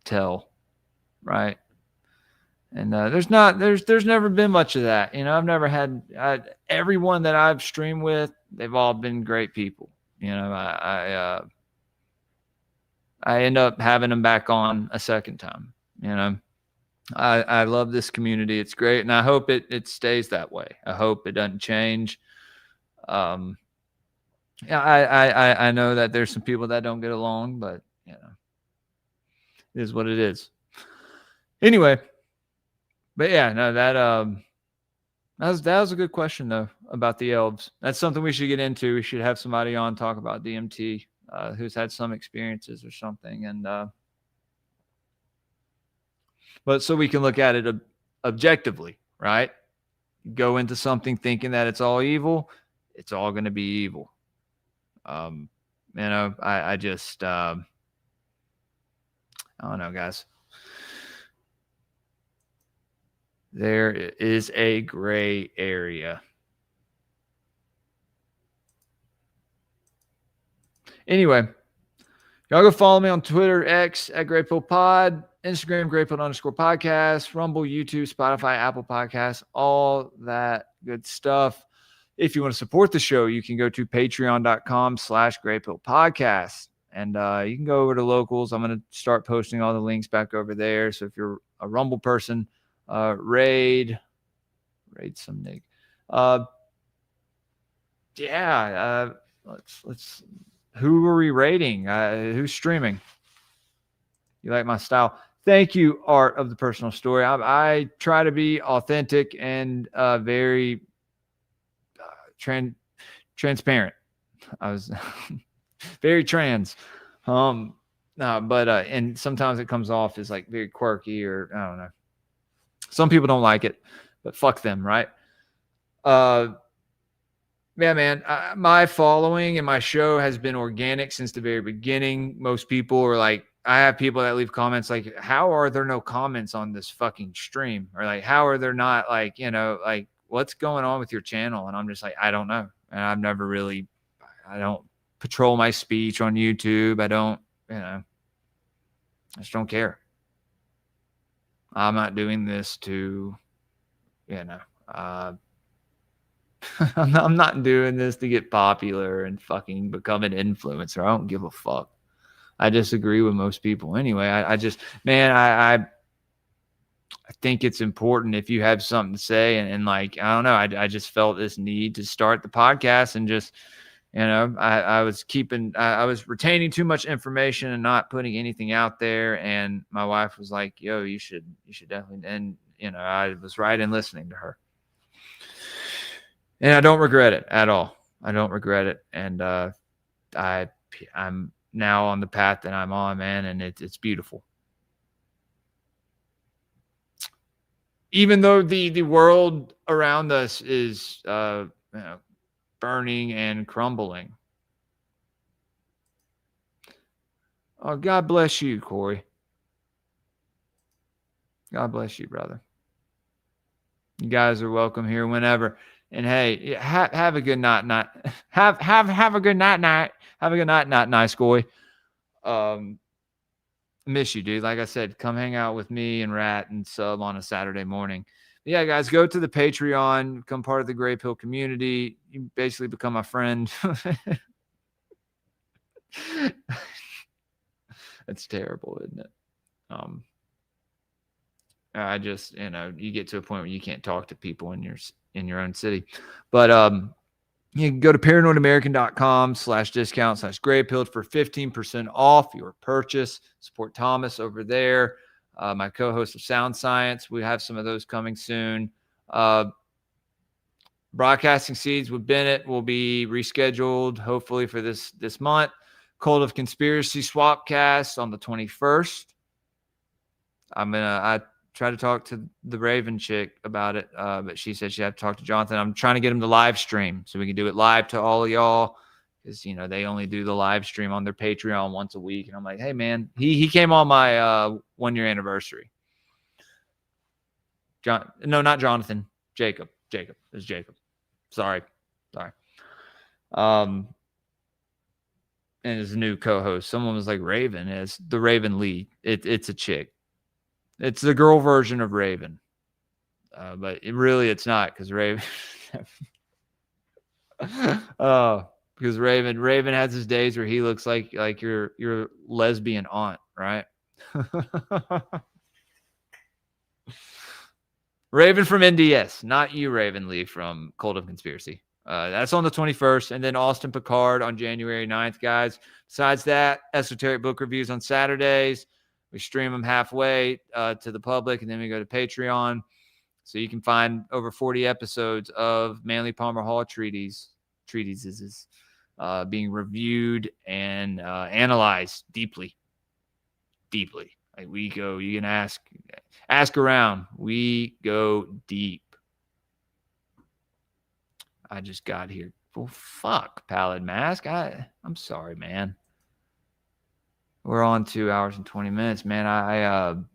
tell, right? And there's never been much of that. You know, I've never had everyone that I've streamed with, they've all been great people. You know, I end up having them back on a second time. You know, I love this community. It's great. And I hope it stays that way. I hope it doesn't change. Yeah, I know that there's some people that don't get along, but, you know, it is what it is. Anyway, but yeah, no, that was a good question though about the elves. That's something we should get into. We should have somebody on talk about DMT who's had some experiences or something, and but so we can look at it objectively, right? Go into something thinking that it's all evil, it's all going to be evil. You know, I just I don't know, guys. There is a gray area. Anyway, y'all go follow me on Twitter, X at greypilledpod, Instagram, greypilled_podcast, Rumble, YouTube, Spotify, Apple Podcasts, all that good stuff. If you want to support the show, you can go to patreon.com/greypilledpodcast. And you can go over to Locals. I'm going to start posting all the links back over there. So if you're a Rumble person, raid some Nick. Let's who are we raiding? Who's streaming? You like my style? Thank you, Art of the Personal Story. I try to be authentic and very transparent. I was very trans. And sometimes it comes off as like very quirky, or I don't know. Some people don't like it, but fuck them, right? Yeah, man. My following and my show has been organic since the very beginning. Most people are like, I have people that leave comments like, how are there no comments on this fucking stream? Or like, how are there not, like, you know, like, what's going on with your channel? And I'm just like, I don't know. And I've never really, I don't patrol my speech on YouTube. I don't, I just don't care. I'm not doing this to, I'm not doing this to get popular and fucking become an influencer. I don't give a fuck. I disagree with most people anyway. I think it's important if you have something to say and like, I don't know. I just felt this need to start the podcast and just, I was retaining too much information and not putting anything out there. And my wife was like, yo, you should definitely. And, I was right in listening to her. And I don't regret it at all. I don't regret it. And I'm now on the path that I'm on, man. And it's beautiful. Even though the world around us is, burning and crumbling. Oh, God bless you, Corey. God bless you, brother. You guys are welcome here whenever. And hey, have a good night. Have a good night. Have a good night, nice Corey. Miss you, dude. Like I said, come hang out with me and Rat and Sub on a Saturday morning. Yeah, guys, go to the Patreon, become part of the Gray Pill community. You basically become my friend. That's terrible, isn't it? I just, you get to a point where you can't talk to people in your own city. But you can go to paranoidamerican.com/discount/graypilled for 15% off your purchase. Support Thomas over there. My co-host of Sound Science. We have some of those coming soon. Broadcasting Seeds with Bennett will be rescheduled, hopefully for this month. Cult of Conspiracy Swapcast on the 21st. I tried to talk to the Raven chick about it, but she said she had to talk to Jonathan. I'm trying to get him to live stream so we can do it live to all of y'all. Because, they only do the live stream on their Patreon once a week. And I'm like, hey, man, he came on my 1 year anniversary. Not Jonathan. Jacob. It was Jacob. Sorry. And his new co-host. Someone was like, Raven is the Raven lead. It's a chick. It's the girl version of Raven. But it's not because Raven. Because Raven has his days where he looks like your lesbian aunt, right? Raven from NDS, not you, Raven Lee from Cult of Conspiracy. That's on the 21st, and then Austin Picard on January 9th, guys. Besides that, esoteric book reviews on Saturdays. We stream them halfway to the public, and then we go to Patreon. So you can find over 40 episodes of Manly Palmer Hall treatises being reviewed and analyzed deeply. Like we go, you can ask around. We go deep. I just got here. Well, fuck, Pallid Mask. I'm sorry, man. We're on 2 hours and 20 minutes, man.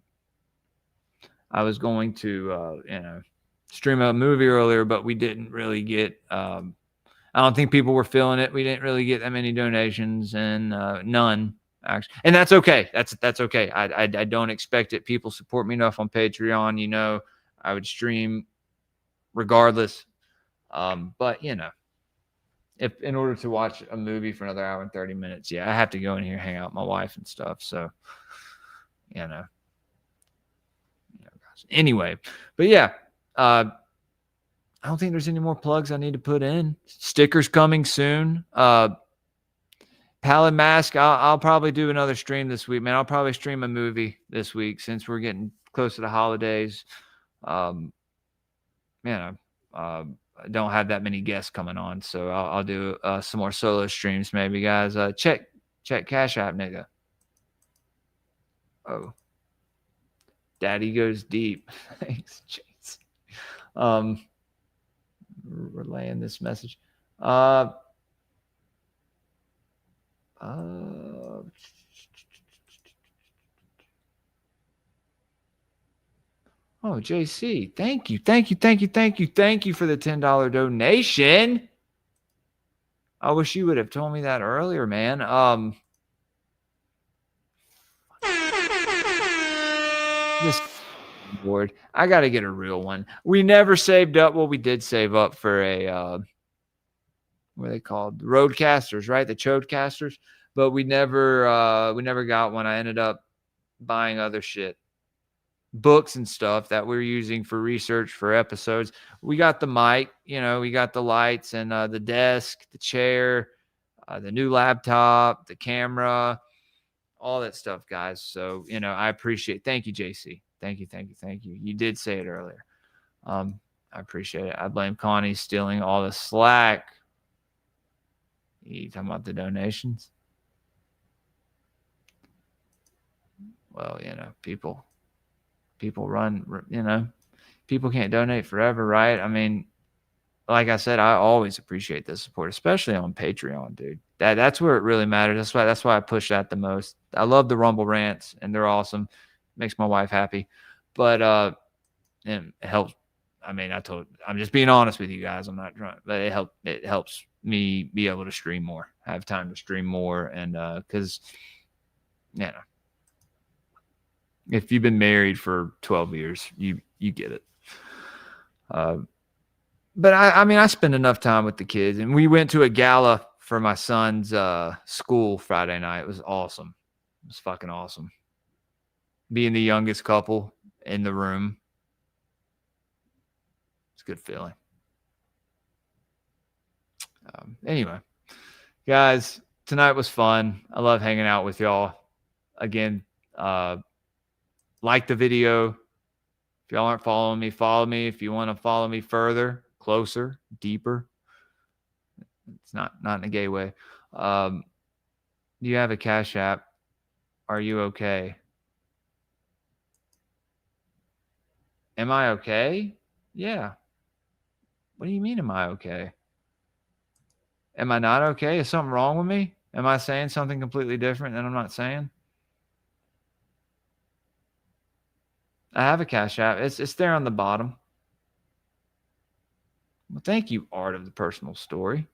I was going to, stream a movie earlier, but we didn't really get. I don't think people were feeling it. We didn't really get that many donations, and none actually, and that's okay. That's okay. I don't expect it. People support me enough on Patreon. I would stream regardless. But if in order to watch a movie for another hour and 30 minutes, I have to go in here, hang out with my wife and stuff. So, anyway, but I don't think there's any more plugs I need to put in. Stickers coming soon. Pallid Mask, I'll probably do another stream this week, man. I'll probably stream a movie this week since we're getting close to the holidays. I don't have that many guests coming on, so I'll do some more solo streams maybe, guys. Check Cashapp, nigga. Oh. Daddy goes deep. Thanks, Chase. Relaying this message. Oh, JC, thank you for the $10 donation. I wish you would have told me that earlier, man. This board. I got to get a real one. We never saved up. Well, we did save up for a what are they called? The Roadcasters, right? The Chodecasters. But we never got one. I ended up buying other shit, books and stuff that we're using for research for episodes. We got the mic, we got the lights and the desk, the chair, the new laptop, the camera, all that stuff, guys. So, I appreciate. Thank you, JC. Thank you. You did say it earlier. I appreciate it. I blame Connie stealing all the slack. You talking about the donations? Well, people run, people can't donate forever, right? I mean, like I said, I always appreciate the support, especially on Patreon, dude. That's where it really matters. That's why I push that the most. I love the Rumble rants, and they're awesome. Makes my wife happy. But it helps. I mean, I'm just being honest with you guys. I'm not trying, but it helps me be able to stream more, have time to stream more, and because if you've been married for 12 years, you get it. But I mean, I spend enough time with the kids, and we went to a gala for my son's school Friday night. It was awesome. It was fucking awesome. Being the youngest couple in the room. It's a good feeling. Anyway, guys, tonight was fun. I love hanging out with y'all. Again, like the video. If y'all aren't following me, follow me. If you want to follow me further, closer, deeper. It's not in a gay way. Do you have a Cash App? Are you okay? Am I okay? Yeah. What do you mean, am I okay? Am I not okay? Is something wrong with me? Am I saying something completely different than I'm not saying? I have a Cash App. It's there on the bottom. Well, thank you, Art of the Personal Story.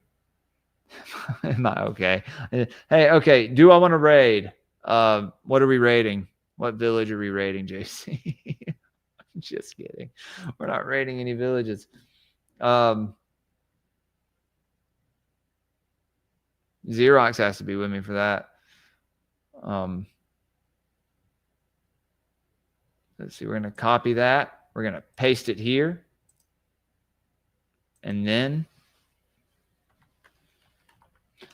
Am I okay? Hey, okay. Do I want to raid? What are we raiding? What village are we raiding, JC? Just kidding. We're not raiding any villages. Xerox has to be with me for that. Let's see. We're going to copy that. We're going to paste it here. And then.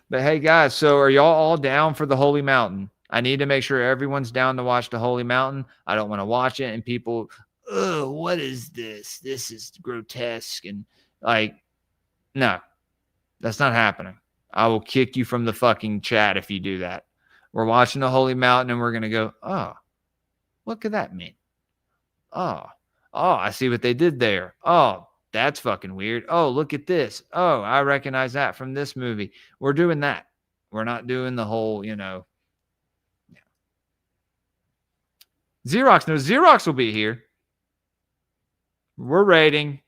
But hey, guys, so are y'all all down for the Holy Mountain? I need to make sure everyone's down to watch the Holy Mountain. I don't want to watch it and people, oh, what is this? This is grotesque. And no, that's not happening. I will kick you from the fucking chat if you do that. We're watching the Holy Mountain and we're going to go, oh, what could that mean? Oh, I see what they did there. Oh, that's fucking weird. Oh, look at this. Oh, I recognize that from this movie. We're doing that. We're not doing the whole, Xerox. No, Xerox will be here. We're raiding.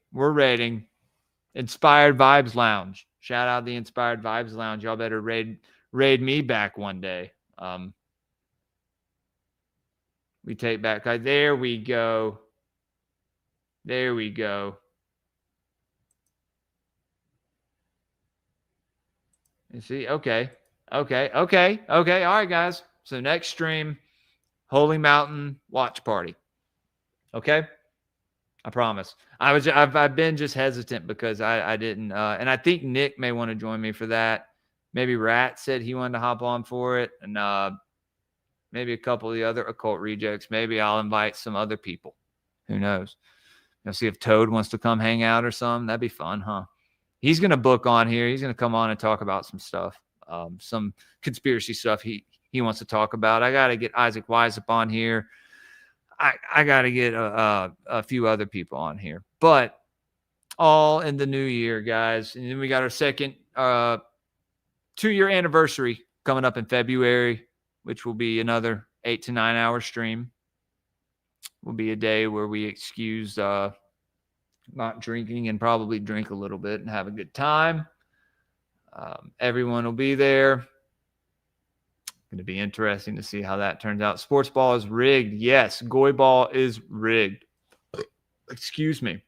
Inspired Vibes Lounge. Shout out the Inspired Vibes Lounge. Y'all better raid me back one day. We take back. There we go. You see? Okay. All right, guys. So next stream, Holy Mountain watch party. Okay. I promise. I've been just hesitant because I didn't, and I think Nick may want to join me for that. Maybe Rat said he wanted to hop on for it, and maybe a couple of the other occult rejects. Maybe I'll invite some other people. Who knows? See if Toad wants to come hang out or something. That'd be fun, huh? He's gonna book on here. He's gonna come on and talk about some stuff, some conspiracy stuff he wants to talk about. I gotta get Isaac Wise up on here. I got to get a few other people on here, but all in the new year, guys. And then we got our second 2-year anniversary coming up in February, which will be another 8 to 9 hour stream. Will be a day where we excuse not drinking and probably drink a little bit and have a good time. Everyone will be there. Going to be interesting to see how that turns out. Sports ball is rigged. Yes, goy ball is rigged. Excuse me.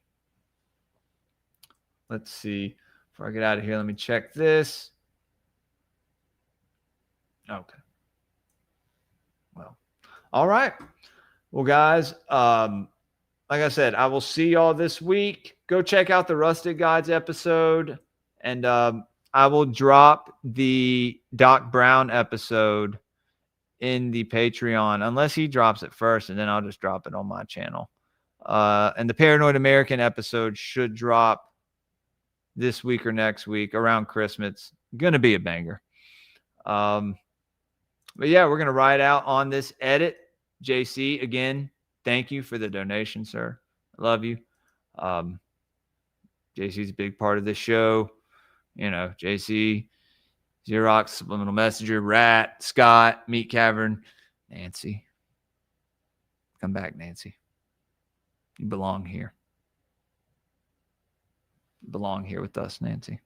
Let's see. Before I get out of here, let me check this. Okay. Well, all right. Well, guys, like I said, I will see y'all this week. Go check out the Rusted Guides episode, and I will drop the Doc Brown episode in the Patreon, unless he drops it first, and then I'll just drop it on my channel. And the Paranoid American episode should drop this week or next week around Christmas. Gonna be a banger. But yeah, we're gonna ride out on this edit. JC, again, thank you for the donation, sir. I love you. JC's a big part of this show. You know, JC, Xerox, Subliminal Messenger, Rat, Scott, Meat Cavern, Nancy. Come back, Nancy. You belong here. You belong here with us, Nancy.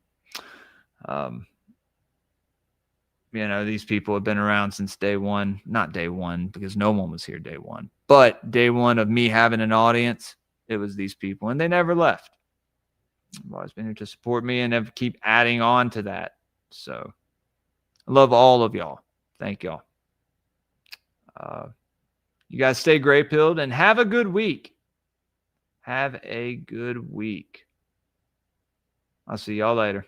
You know, these people have been around since day one. Not day one, because no one was here day one. But day one of me having an audience, it was these people. And they never left. They've always been here to support me and have keep adding on to that. So I love all of y'all. Thank y'all. You guys stay gray-pilled and have a good week. Have a good week. I'll see y'all later.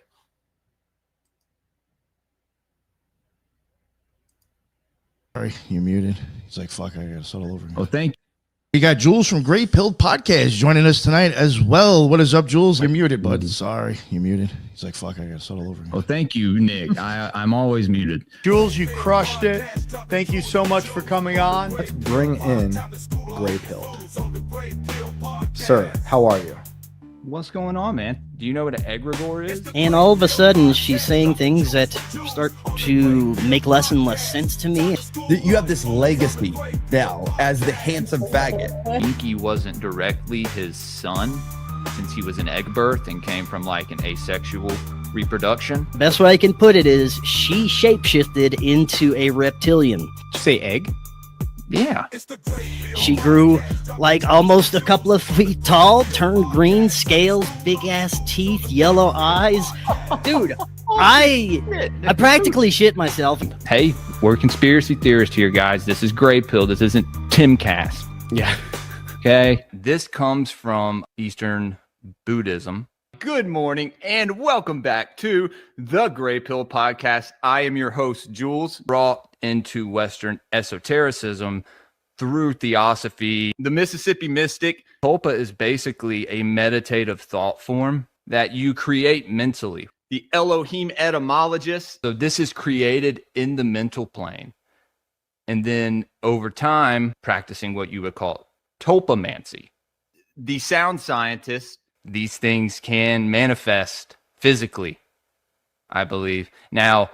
Sorry, you're muted. He's like, fuck, I gotta start all over again.
Oh, thank you.
We got Jules from Grey Pilled Podcast joining us tonight as well. What is up, Jules? You're muted, bud. Sorry, you're muted. He's like, fuck, I gotta start all over again.
Oh, thank you, Nick. I'm always muted.
Jules, you crushed it. Thank you so much for coming on.
Let's bring in Grey Pilled. Sir, how are you?
What's going on, man?
Do you know what an egregore is?
And all of a sudden, she's saying things that start to make less and less sense to me.
You have this legacy now as the handsome faggot.
Inky wasn't directly his son, since he was an egg birth and came from like an asexual reproduction.
Best way I can put it is she shapeshifted into a reptilian.
Did you say egg?
Yeah.
She grew like almost a couple of feet tall, turned green, scales, big ass teeth, yellow eyes. Dude, I practically shit myself.
Hey, we're conspiracy theorists here, guys. This is Grey Pill. This isn't Timcast.
Yeah.
Okay. This comes from Eastern Buddhism.
Good morning and welcome back to the Grey Pill Podcast. I am your host, Jules.
Brought into Western esotericism through theosophy.
The Mississippi Mystic.
Tulpa is basically a meditative thought form that you create mentally.
The Elohim etymologist.
So this is created in the mental plane. And then over time, practicing what you would call tulpamancy.
The sound scientist.
These things can manifest physically, I believe. Now,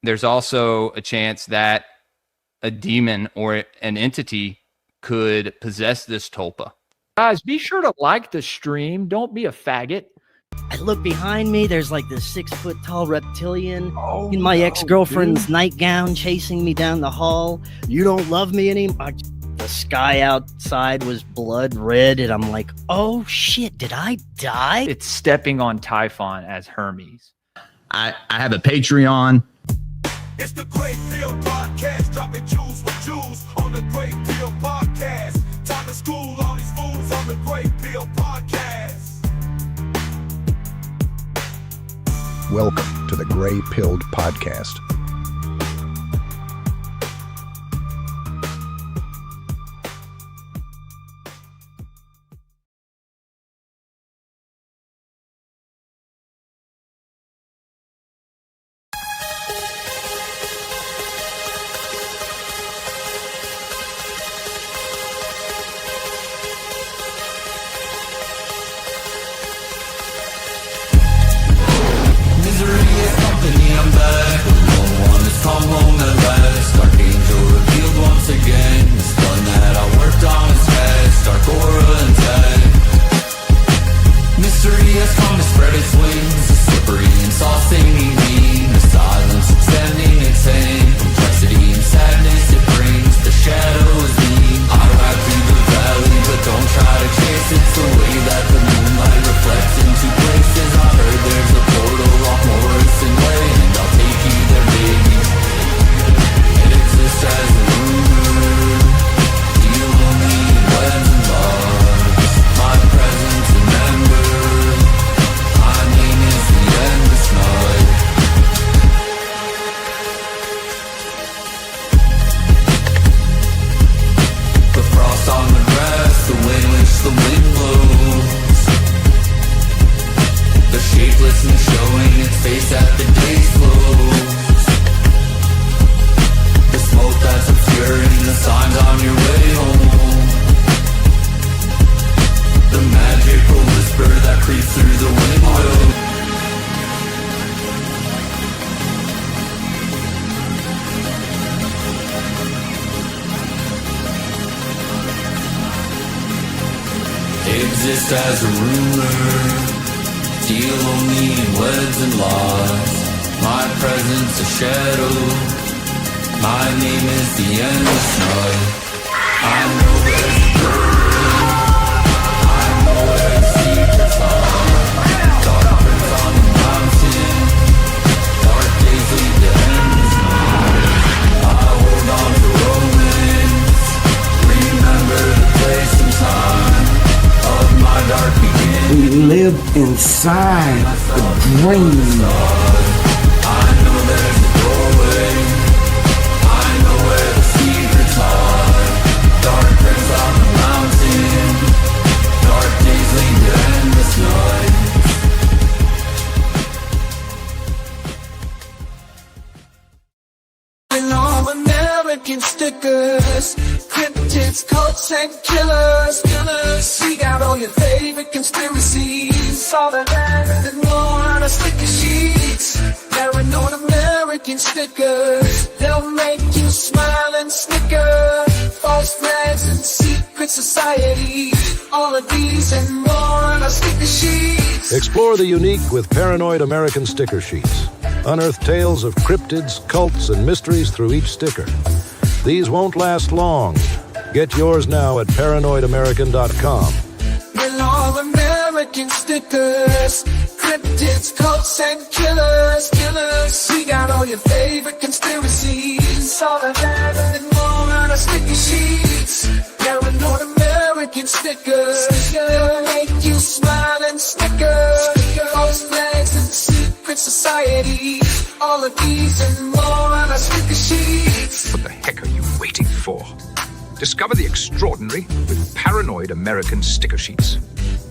there's also a chance that a demon or an entity could possess this tulpa.
Guys, be sure to like the stream. Don't be a faggot.
I look behind me, there's like this 6 foot tall reptilian in my ex-girlfriend's nightgown chasing me down the hall. You don't love me anymore. The sky outside was blood red, and I'm like, oh shit, did I die?
It's stepping on Typhon as Hermes.
I have a Patreon.
It's the Grey Pill Podcast, dropping jewels with Jules on the Grey Pill Podcast. Time to school all these fools on the Grey Pill Podcast.
Welcome to the Grey Pilled Podcast.
Misery is company, I'm back.
as the wind blows. The shapelessness showing its face at the day's close. The smoke that's obscuring the signs on your way home. The magical whisper that creeps through the window. Exist as a rumor, deal only in weds and laws. My presence a shadow, my name is the endless night. I know there's a burden, I know where the secrets are. Dark prints on the mountain, dark days lead to endless night. I hold on to romance, remember the place and time of my dark beginning.
We live inside the dream.
I know there's a doorway, I know where the secrets are. Dark prints on the mountain, dark days lead to endless nights.
And all American stickers, cryptids, cults, and killers. Seek out all your favorite conspiracies. All the land and more on a sticker sheets. Paranoid American stickers, they'll make you smile and snicker. False flags and secret societies. All of these and more on a sticker sheets.
Explore the unique with Paranoid American sticker sheets. Unearth tales of cryptids, cults, and mysteries through each sticker. These won't last long. Get yours now at paranoidamerican.com.
We're all American stickers, cryptids, cults, and killers. We got all your favorite conspiracies. All of that and more on our sticker sheets. Paranoid American stickers, they'll make you smile and snicker. False flags and secret societies. All of these and more on our sticker sheets.
What the heck are you waiting for? Discover the extraordinary with Paranoid American sticker sheets.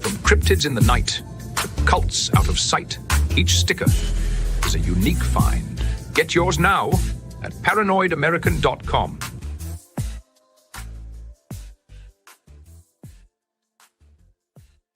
From cryptids in the night to cults out of sight, each sticker is a unique find. Get yours now at paranoidamerican.com.